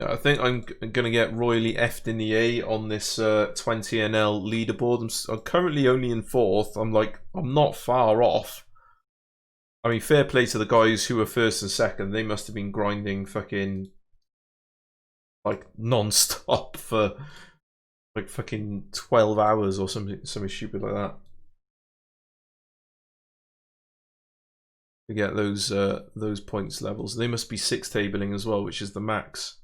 I think I'm gonna get royally effed in the A on this 20 NL leaderboard. I'm currently only in 4th. I'm not far off. I mean, fair play to the guys who were 1st and 2nd. They must have been grinding fucking like non-stop for like fucking 12 hours or something stupid like that to get those points levels. They must be 6 tabling as well, which is the max.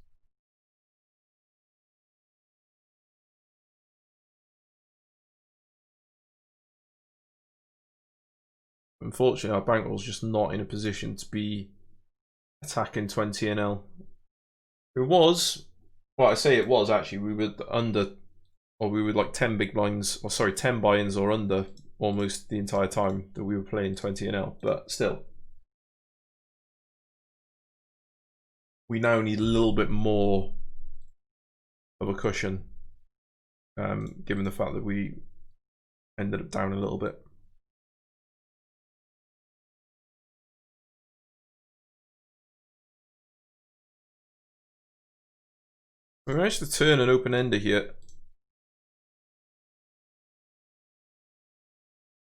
Unfortunately, our bankroll's just not in a position to be attacking 20 NL. It was, well, I say it was actually, we were under, or we were like 10 big blinds, or sorry, 10 buy-ins or under almost the entire time that we were playing 20 NL, but still. We now need a little bit more of a cushion, given the fact that we ended up down a little bit. We managed to turn an open ender here.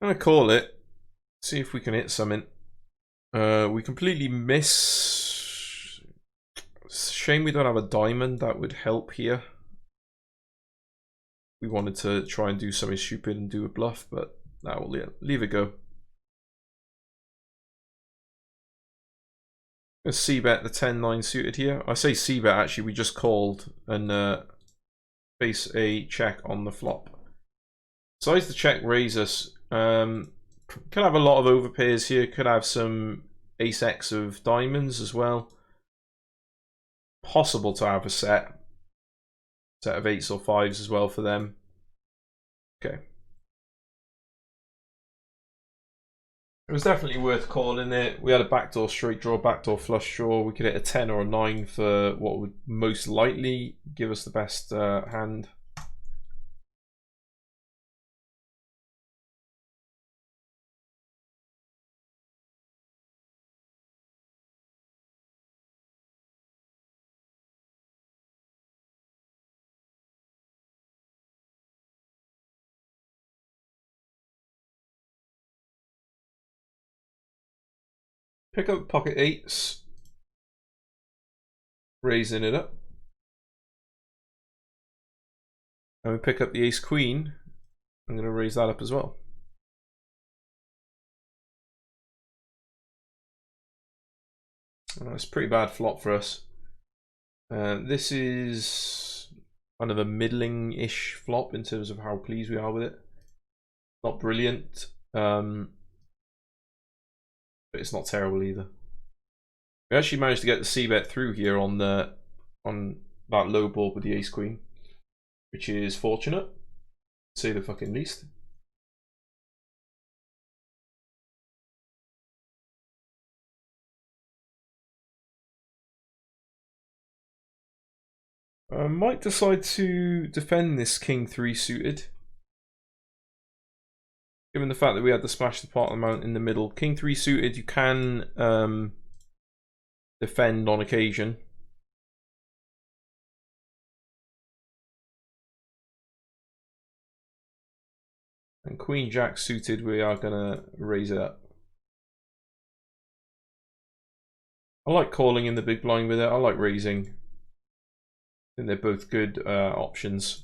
I'm gonna call it. See if we can hit something. We completely miss. It's a shame we don't have a diamond that would help here. We wanted to try and do something stupid and do a bluff, but that will leave it go. Let's c-bet the 10-9 suited here. I say c-bet, actually we just called and face a check on the flop. Besides the check raise us, could have a lot of overpairs here, could have some ace-x of diamonds as well. Possible to have a set of 8s or 5s as well for them. Okay. It was definitely worth calling it. We had a backdoor straight draw, backdoor flush draw. We could hit a 10 or a 9 for what would most likely give us the best hand. Pick up pocket 8s, raising it up. And we pick up the ace queen. I'm going to raise that up as well. It's a pretty bad flop for us. This is kind of a middling-ish flop in terms of how pleased we are with it. Not brilliant, but it's not terrible either. We actually managed to get the c-bet through here on that low board with the ace queen, which is fortunate, to say the fucking least. I might decide to defend this king 3 suited. Given the fact that we had to smash the pot amount in the middle. King 3 suited, you can defend on occasion. And Queen Jack suited, we are going to raise it up. I like calling in the big blind with it. I like raising. I think they're both good options.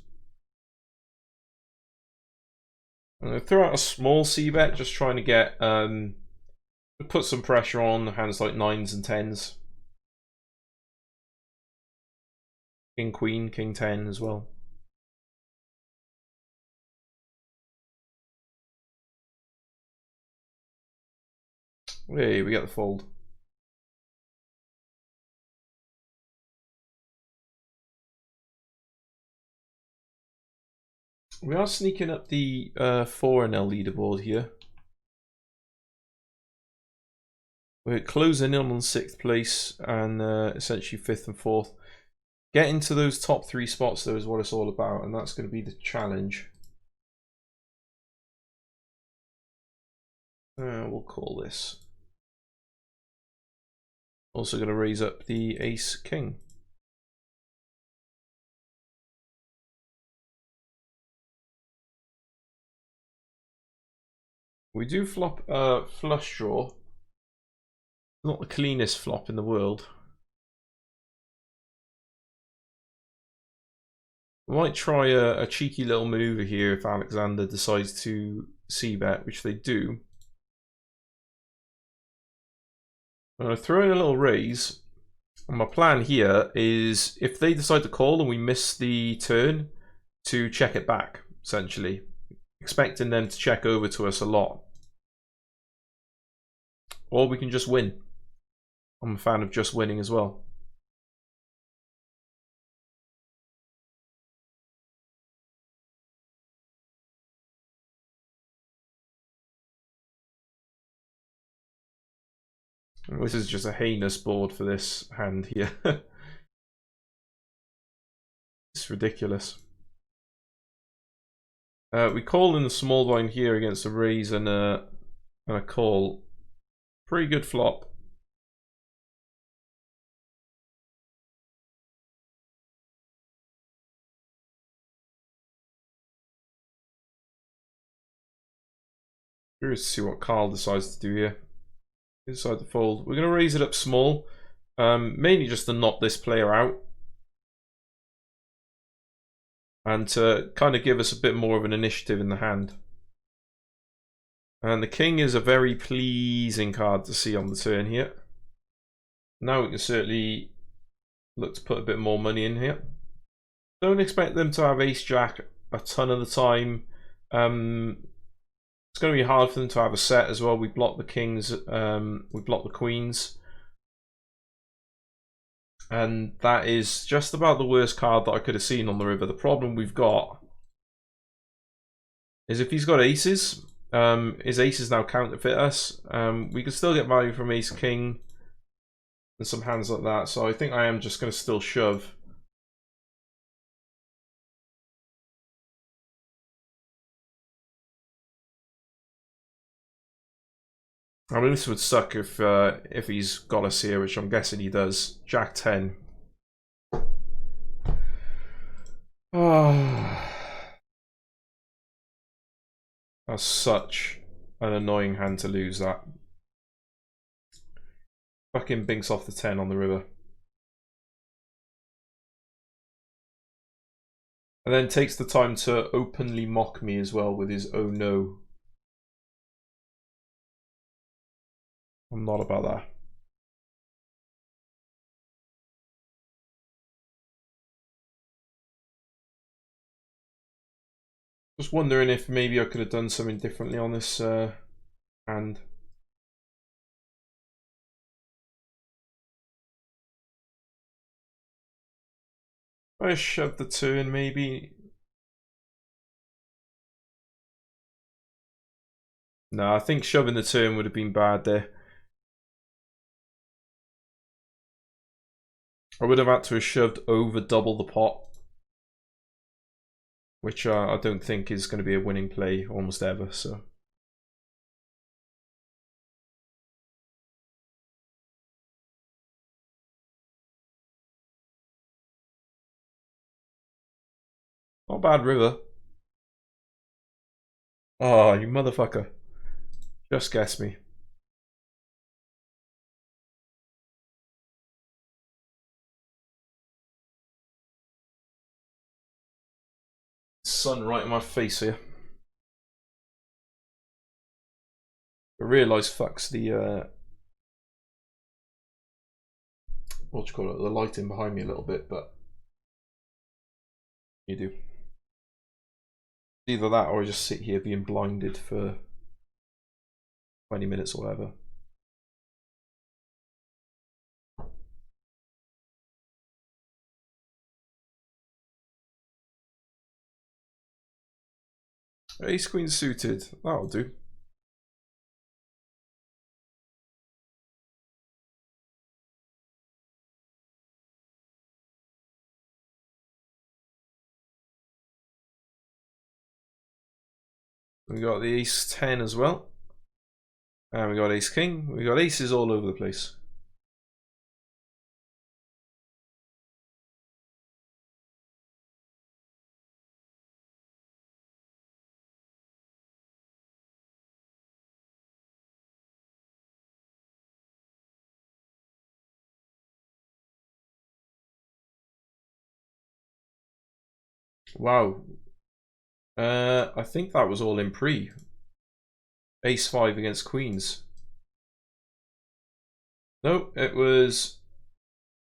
I'm going to throw out a small c-bet, just trying to get put some pressure on hands like 9s and 10s. King Queen, King 10 as well. Hey, we get the fold. We are sneaking up the 4NL leaderboard here. We're closing in on 6th place and essentially 5th and 4th. Getting to those top 3 spots though is what it's all about, and that's going to be the challenge. We'll call this. Also going to raise up the ace king. We do flop flush draw. Not the cleanest flop in the world. We might try a cheeky little maneuver here if Alexander decides to c-bet, which they do. I'm going to throw in a little raise. And my plan here is if they decide to call and we miss the turn, to check it back, essentially. Expecting them to check over to us a lot. Or we can just win. I'm a fan of just winning as well. This is just a heinous board for this hand here. It's ridiculous. We call in the small blind here against a raise and a call. Pretty good flop. Curious to see what Carl decides to do here. He decides to fold. We're going to raise it up small. Mainly just to knock this player out. And to kind of give us a bit more of an initiative in the hand. And the king is a very pleasing card to see on the turn here. Now we can certainly look to put a bit more money in here. Don't expect them to have ace jack a ton of the time. It's going to be hard for them to have a set as well. We block the kings, we block the queens. And that is just about the worst card that I could have seen on the river. The problem we've got is if he's got aces, his aces now counterfeit us. We can still get value from ace king and some hands like that. So I think I am just going to still shove. I mean, this would suck if he's got us here, which I'm guessing he does. Jack 10. Oh, that's such an annoying hand to lose that. Fucking binks off the 10 on the river. And then takes the time to openly mock me as well with his oh no. I'm not about that. Just wondering if maybe I could have done something differently on this hand. I shoved the turn maybe. No, I think shoving the turn would have been bad there. I would have had to have shoved over double the pot, which I don't think is going to be a winning play almost ever. So not bad river. Oh, you motherfucker. Just guess me. Sun right in my face here. I realise fucks the what do you call it? The lighting behind me a little bit, but you do. Either that or I just sit here being blinded for 20 minutes or whatever. Ace queen suited, that'll do. We got the ace 10 as well. And we got ace king. We got aces all over the place. Wow. I think that was all in pre. Ace 5 against queens. Nope, it was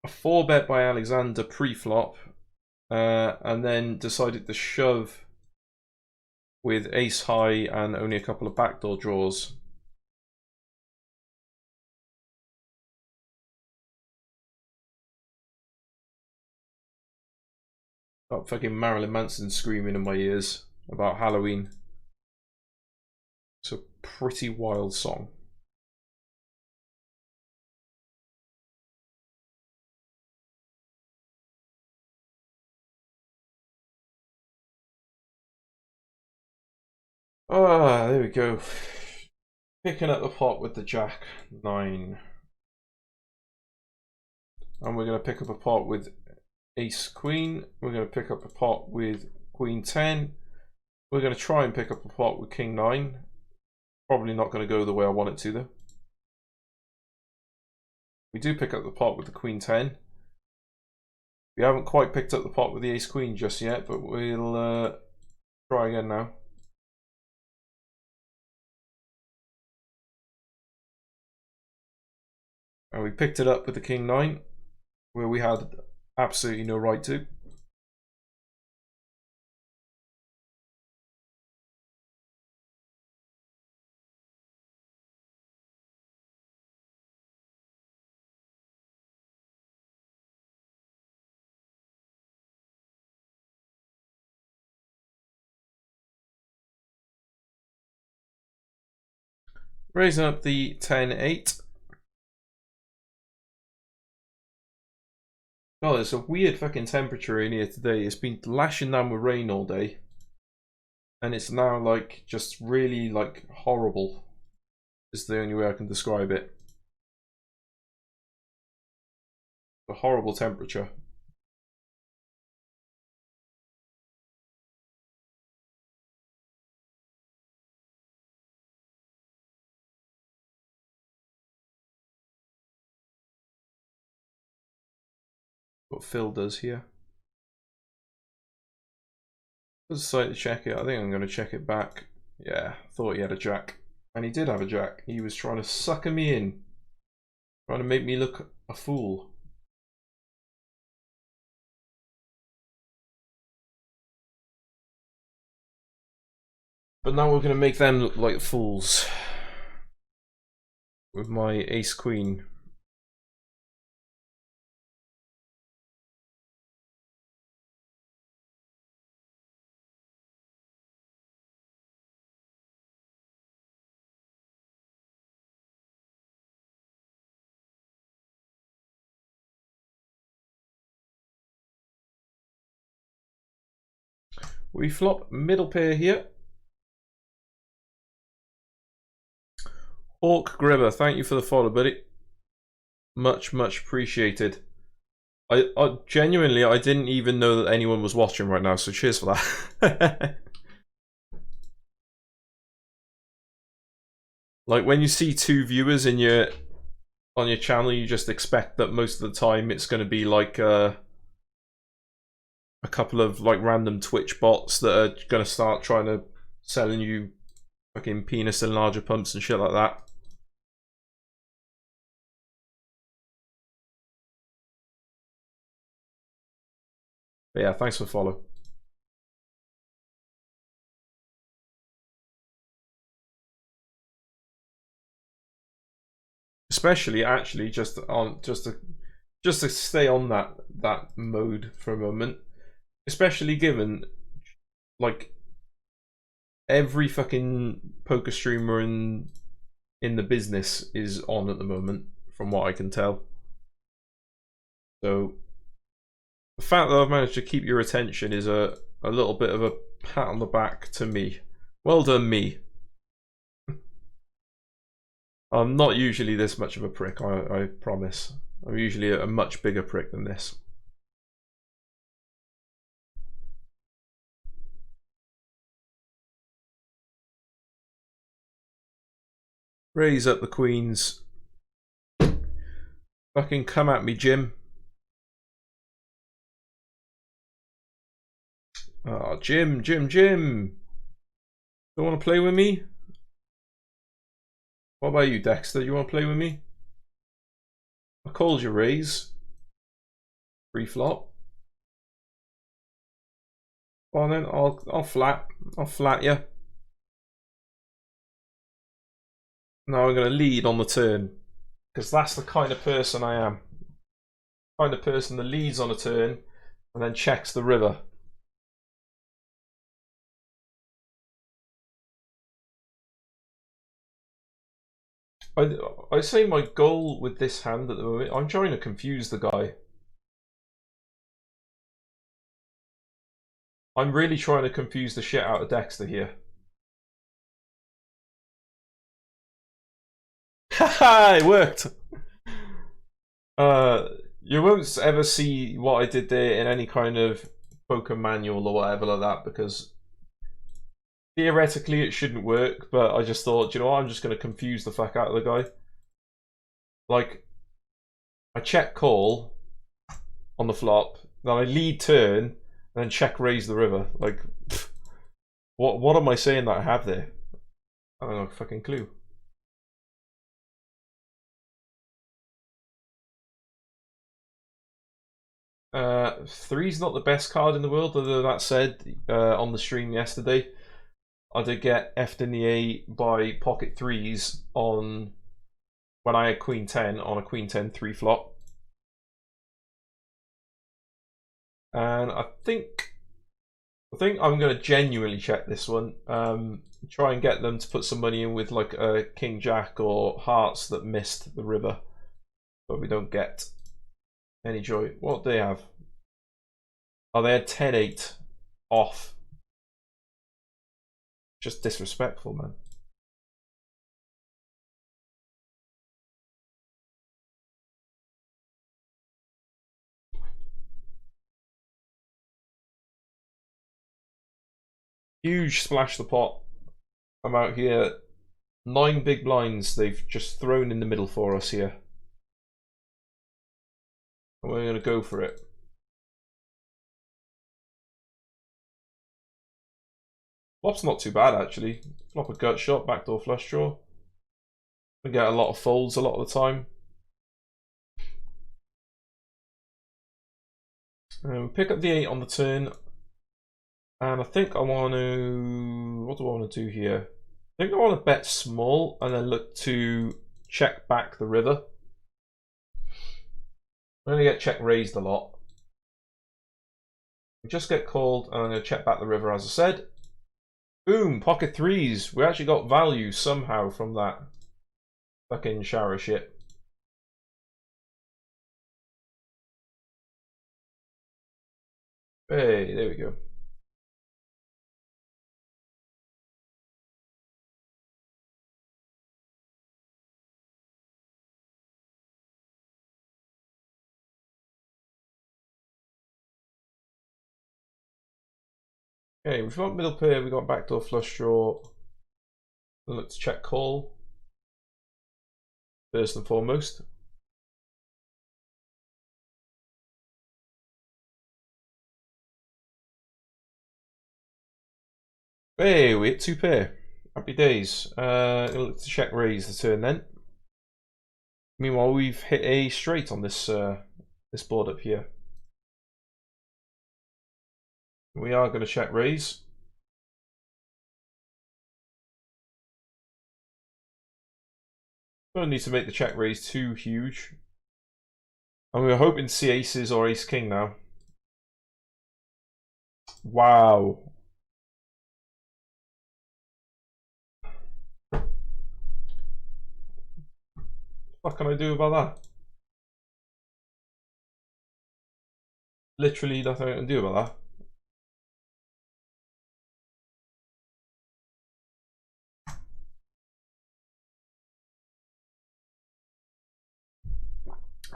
a 4-bet by Alexander pre-flop, and then decided to shove with ace high and only a couple of backdoor draws. Got fucking Marilyn Manson screaming in my ears about Halloween. It's a pretty wild song. Ah, there we go. Picking up the pot with the jack 9. And we're going to pick up a pot with ace queen. We're going to pick up a pot with queen 10. We're going to try and pick up a pot with king 9. Probably not going to go the way I want it to though. We do pick up the pot with the Queen 10. We haven't quite picked up the pot with the Ace Queen just yet, but we'll try again now. And we picked it up with the King 9, where we had absolutely no right to. Raising up the 10-8. Oh, there's a weird fucking temperature in here today. It's been lashing down with rain all day. And it's now like just really like horrible. Is the only way I can describe it. A horrible temperature. What Phil does here. Let's decide to check it. I think I'm going to check it back. Yeah, thought he had a jack. And he did have a jack. He was trying to sucker me in. Trying to make me look a fool. But now we're going to make them look like fools. With my Ace Queen. We flop middle pair here. Hawk Gribber, thank you for the follow, buddy. Much appreciated. I genuinely, I didn't even know that anyone was watching right now, so cheers for that. Like when you see 2 viewers in on your channel, you just expect that most of the time it's going to be like a couple of like random Twitch bots that are going to start trying to selling you fucking penis and larger pumps and shit like that. But yeah, thanks for follow. Especially actually just to stay on that mode for a moment. Especially given like every fucking poker streamer in the business is on at the moment, from what I can tell. So the fact that I've managed to keep your attention is a little bit of a pat on the back to me. Well done, me. I'm not usually this much of a prick, I promise. I'm usually a much bigger prick than this. Raise up the queens. Fucking come at me, Jim. Oh, Jim. Don't want to play with me? What about you, Dexter? You want to play with me? I called you raise. Free flop. Well then, I'll flat you. Now I'm going to lead on the turn, because that's the kind of person I am. The kind of person that leads on a turn and then checks the river. I say my goal with this hand at the moment, I'm trying to confuse the guy. I'm really trying to confuse the shit out of Dexter here. Haha, it worked! You won't ever see what I did there in any kind of poker manual or whatever like that, because theoretically it shouldn't work, but I just thought, you know what, I'm just going to confuse the fuck out of the guy. Like, I check call on the flop, then I lead turn, and then check raise the river. Like, what am I saying that I have there? I don't know, fucking clue. Three's not the best card in the world, although that said, on the stream yesterday, I did get effed in the A by pocket threes on when I had Queen 10 on a Queen 10 3 flop. And I think I'm going to genuinely check this one. Try and get them to put some money in with like a King Jack or hearts that missed the river, but we don't get any joy. What do they have? Oh, they had 10-8 off. Just disrespectful, man. Huge splash the pot. I'm out here. 9 big blinds they've just thrown in the middle for us here. And we're going to go for it. Flop's not too bad, actually. Flop a gut shot, backdoor flush draw. We get a lot of folds a lot of the time. We pick up the 8 on the turn. And I think I want to... What do I want to do here? I think I want to bet small and then look to check back the river. I'm going to get check raised a lot. We just get called and I'm going to check back the river as I said. Boom, pocket threes. We actually got value somehow from that fucking shower shit. Hey, there we go. Okay, we've got middle pair, we got backdoor flush draw. Let's check call. First and foremost. Hey, we hit 2 pair. Happy days. Look to check raise the turn then. Meanwhile, we've hit a straight on this this board up here. We are going to check raise. Don't need to make the check raise too huge. And we were hoping to see aces or ace king now. Wow. What can I do about that? Literally nothing I can do about that.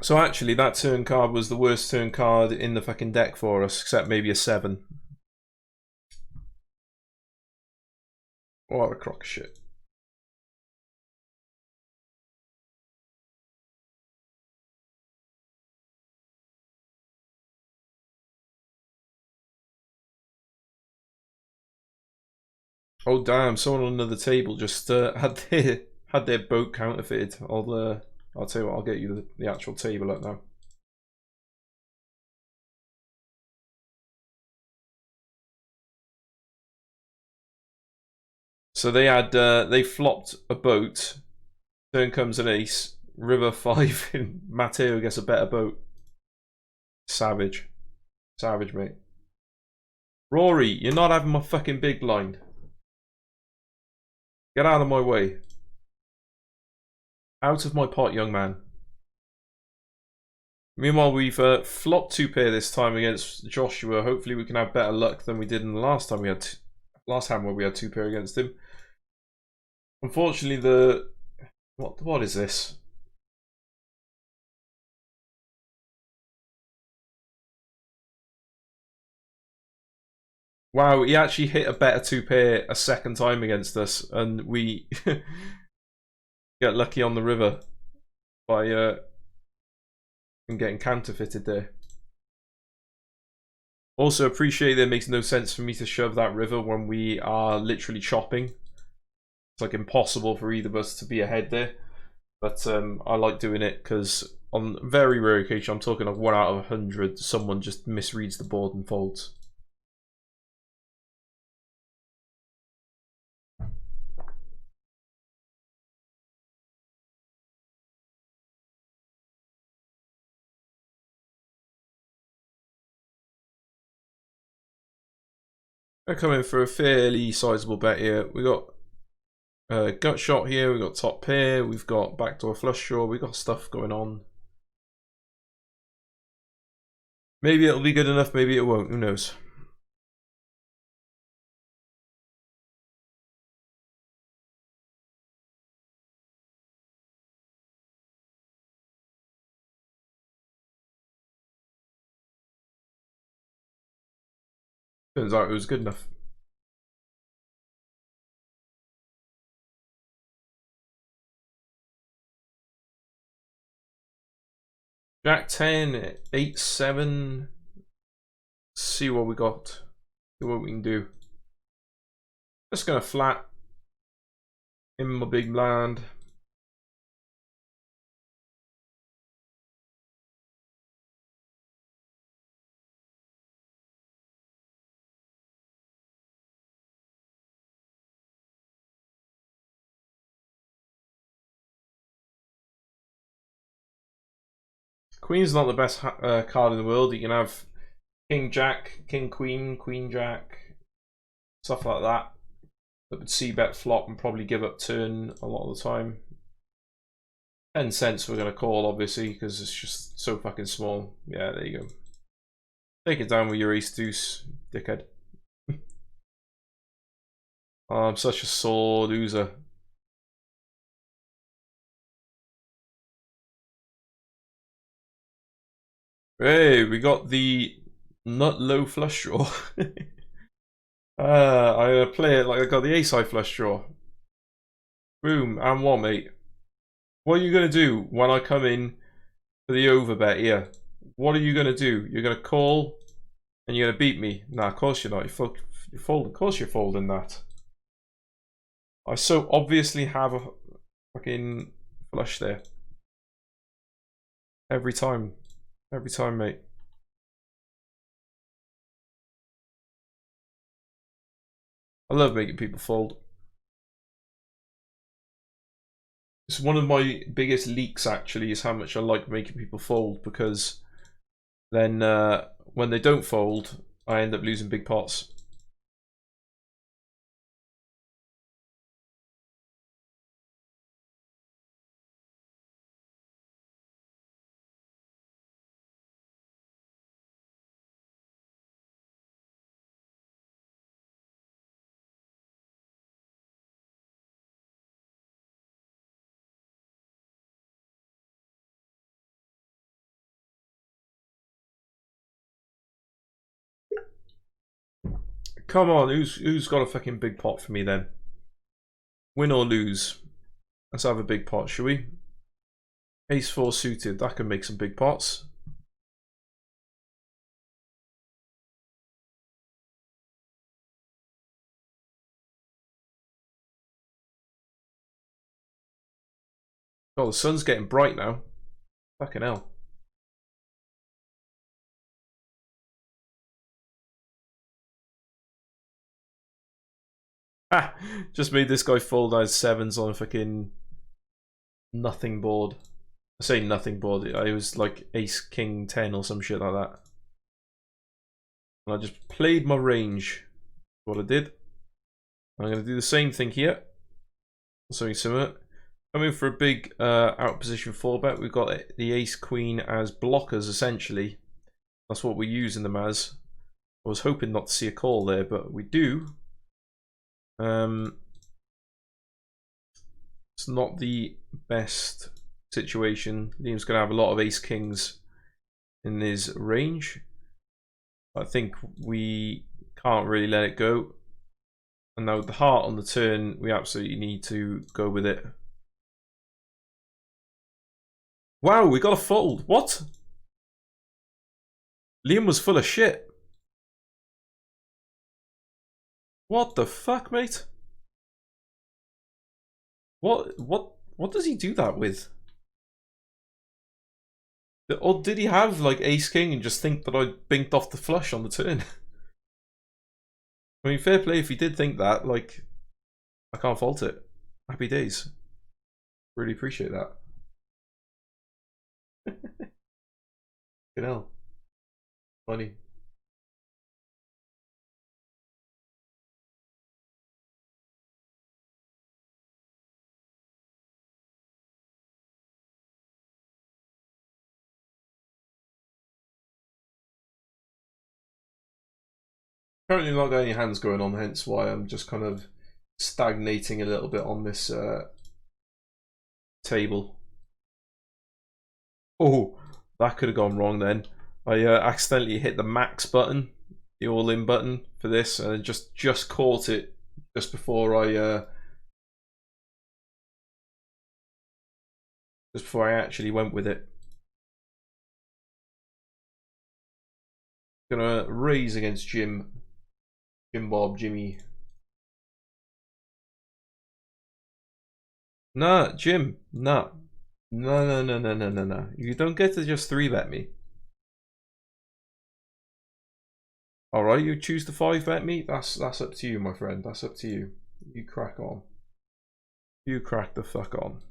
So actually, that turn card was the worst turn card in the fucking deck for us, except maybe a 7. What a crock of shit. Oh damn! Someone on another table just had their boat counterfeited. I'll tell you what. I'll get you the actual table up now. So they flopped a boat. Turn comes an ace. River 5 and Matteo gets a better boat. Savage, savage, mate. Rory, you're not having my fucking big blind. Get out of my way. Out of my pot, young man. Meanwhile, we've flopped 2 pair this time against Joshua. Hopefully, we can have better luck than we did in the last time we had last hand where we had 2 pair against him. Unfortunately, the what is this? Wow, he actually hit a better 2 pair a second time against us, and we get lucky on the river by and getting counterfeited there. Also appreciate that it makes no sense for me to shove that river when we are literally chopping. It's like impossible for either of us to be ahead there. But I like doing it because on very rare occasion, I'm talking like 1 out of 100, someone just misreads the board and folds. I come in for a fairly sizable bet here. We got gut shot here, we got top pair, we've got backdoor flush draw, we've got stuff going on. Maybe it'll be good enough, maybe it won't, who knows. Turns out it was good enough. Jack 10, 8, 7. See what we got. See what we can do. Just gonna flat in my big blind. Queen's not the best card in the world. You can have King Jack, King Queen, Queen Jack, stuff like that. That would c-bet flop and probably give up turn a lot of the time. 10 cents we're going to call, obviously, because it's just so fucking small. Yeah, there you go. Take it down with your ace deuce, dickhead. Oh, I'm such a sore loser. Hey, we got the nut low flush draw. I play it like I got the ace high flush draw. Boom, and what, mate? What are you gonna do when I come in for the overbet here? What are you gonna do? You're gonna call and you're gonna beat me? Nah, of course you're not. You're folding. Of course you're folding that. I so obviously have a fucking flush there. Every time, mate. I love making people fold. It's one of my biggest leaks, actually, is how much I like making people fold, because then when they don't fold, I end up losing big pots. Come on, who's got a fucking big pot for me then? Win or lose? Let's have a big pot, shall we? Ace 4 suited, that can make some big pots. Oh, the sun's getting bright now. Fucking hell. Ha! Just made this guy fold as sevens on a fucking nothing board. I say nothing board, it was like ace king 10 or some shit like that. And I just played my range. What I did. I'm going to do the same thing here. Something similar. Coming for a big out of position 4-bet. We've got the ace queen as blockers, essentially. That's what we're using them as. I was hoping not to see a call there, but we do. It's not the best situation. Liam's going to have a lot of ace kings in his range. I think we can't really let it go. And now with the heart on the turn, we absolutely need to go with it. Wow, we got a fold. What? Liam was full of shit. What the fuck, mate? What does he do that with? Or did he have like ace king and just think that I binked off the flush on the turn? I mean, fair play if he did think that. Like, I can't fault it. Happy days. Really appreciate that. You know, funny. Currently not got any hands going on, hence why I'm just kind of stagnating a little bit on this table. Oh, that could have gone wrong then. I accidentally hit the max button, the all-in button for this, and just caught it just before I actually went with it. Gonna raise against Jim Bob, Jimmy. Nah, Jim, nah. No. You don't get to just 3-bet me. Alright, you choose to 5-bet me? That's up to you, my friend. That's up to you. You crack on. You crack the fuck on.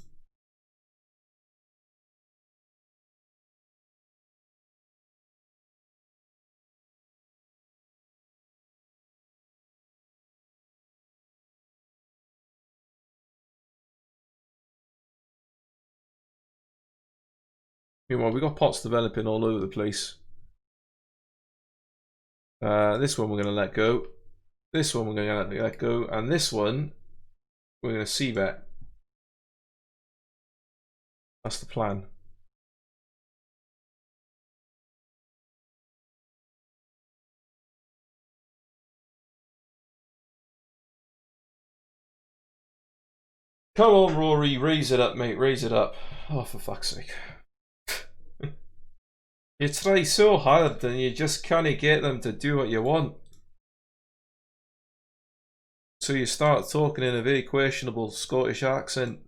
Meanwhile, we got pots developing all over the place. This one we're going to let go. This one we're going to let go. And this one, we're going to c-bet. That's the plan. Come on, Rory, raise it up, mate, raise it up. Oh, for fuck's sake. You try so hard and you just can't get them to do what you want. So you start talking in a very questionable Scottish accent.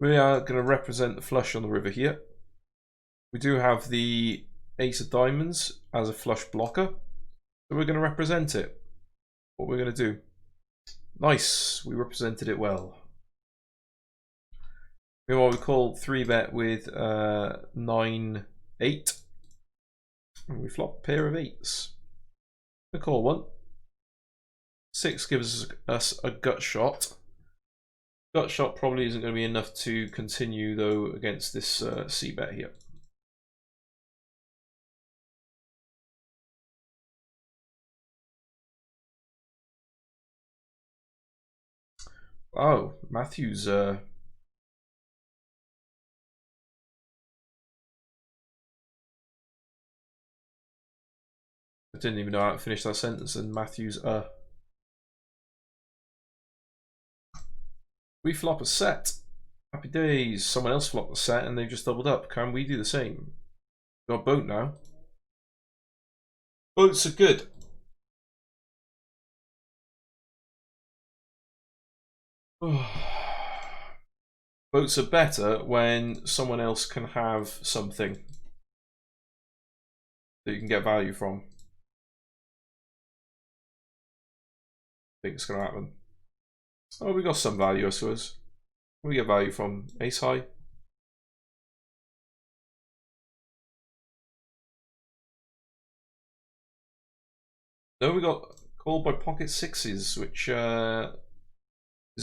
We are going to represent the flush on the river here. We do have the ace of diamonds as a flush blocker. So we're going to represent it. What we're going to do. Nice, we represented it well. Meanwhile, we call 3-bet with 9-8. And we flop a pair of 8s. We call 1. 6 gives us a gut shot. Gut shot probably isn't going to be enough to continue though against this c-bet here. Oh, Matthew's I didn't even know how to finish that sentence, and Matthew's we flop a set. Happy days. Someone else flopped a set and they've just doubled up. Can we do the same? Got a boat now. Boats are good. Boats are better when someone else can have something that you can get value from. I think it's going to happen. Oh, we got some value, I suppose. We get value from ace high. No, we got called by pocket sixes, which is a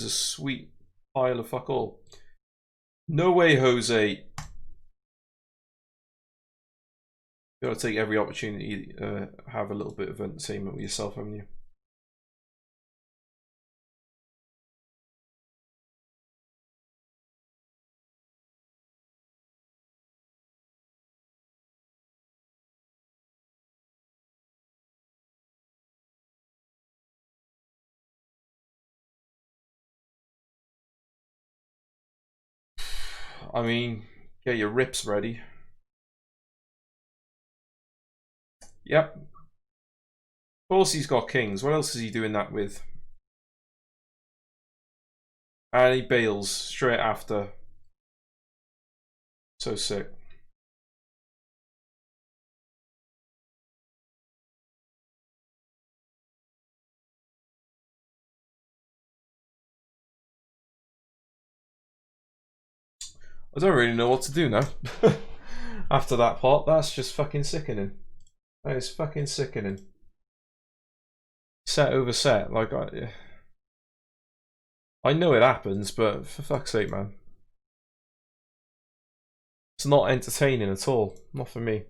sweet pile of fuck all. No way, Jose. You gotta take every opportunity to have a little bit of entertainment with yourself, haven't you? I mean, get your rips ready. Yep. Of course he's got kings. What else is he doing that with? And he bails straight after. So sick. I don't really know what to do now. After that pot, that's just fucking sickening. That is fucking sickening. Set over set, like I know it happens, but for fuck's sake, man. It's not entertaining at all. Not for me.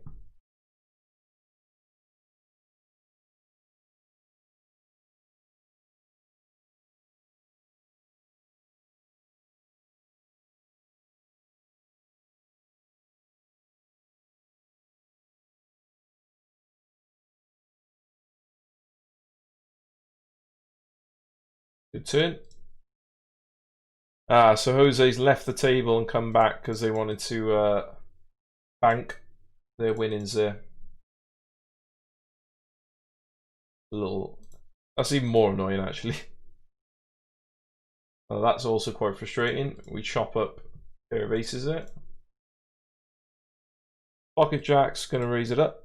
Good turn. Ah, so Jose's left the table and come back because they wanted to bank their winnings there. That's even more annoying actually. That's also quite frustrating. We chop up a pair of aces there. Pocket Jack's gonna raise it up.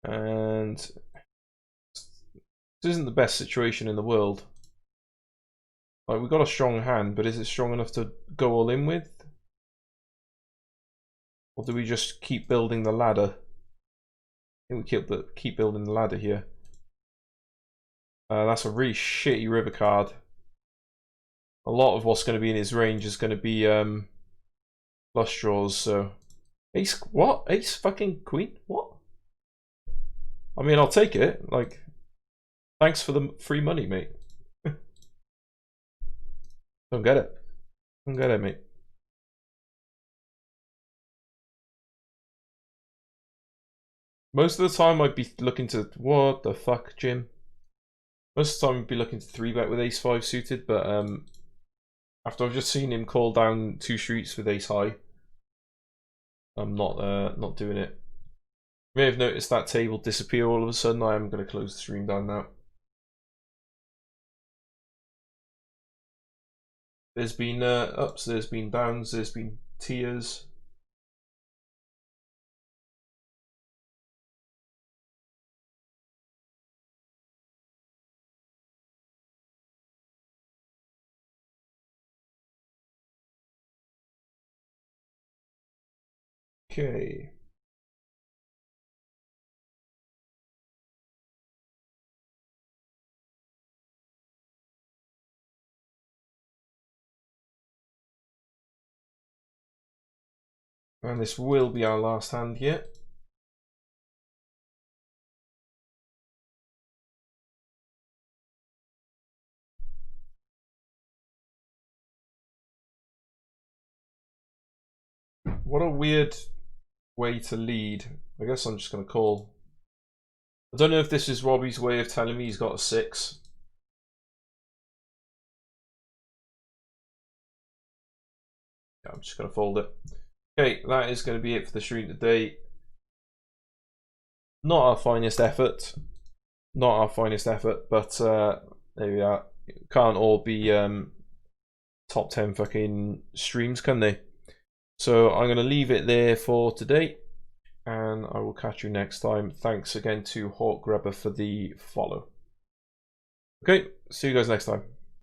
And this isn't the best situation in the world. Like, we've got a strong hand, but is it strong enough to go all in with? Or do we just keep building the ladder? I think we keep building the ladder here. That's a really shitty river card. A lot of what's going to be in his range is going to be flush draws, so... Ace, what? Ace fucking queen? What? I mean, I'll take it. Like, thanks for the free money, mate. Don't get it. Don't get it, mate. Most of the time I'd be looking to... What the fuck, Jim? Most of the time I'd be looking to 3-bet with ace-5 suited, but after I've just seen him call down 2 streets with ace-high, I'm not doing it. You may have noticed that table disappear all of a sudden. I am going to close the stream down now. There's been ups, there's been downs, there's been tiers. Okay. And this will be our last hand here. What a weird way to lead. I guess I'm just going to call. I don't know if this is Robbie's way of telling me he's got a 6. Yeah, I'm just going to fold it. Okay, that is going to be it for the stream today. Not our finest effort. Not our finest effort, but there we are. Can't all be top 10 fucking streams, can they? So I'm going to leave it there for today, and I will catch you next time. Thanks again to Hawk Grubber for the follow. Okay, see you guys next time.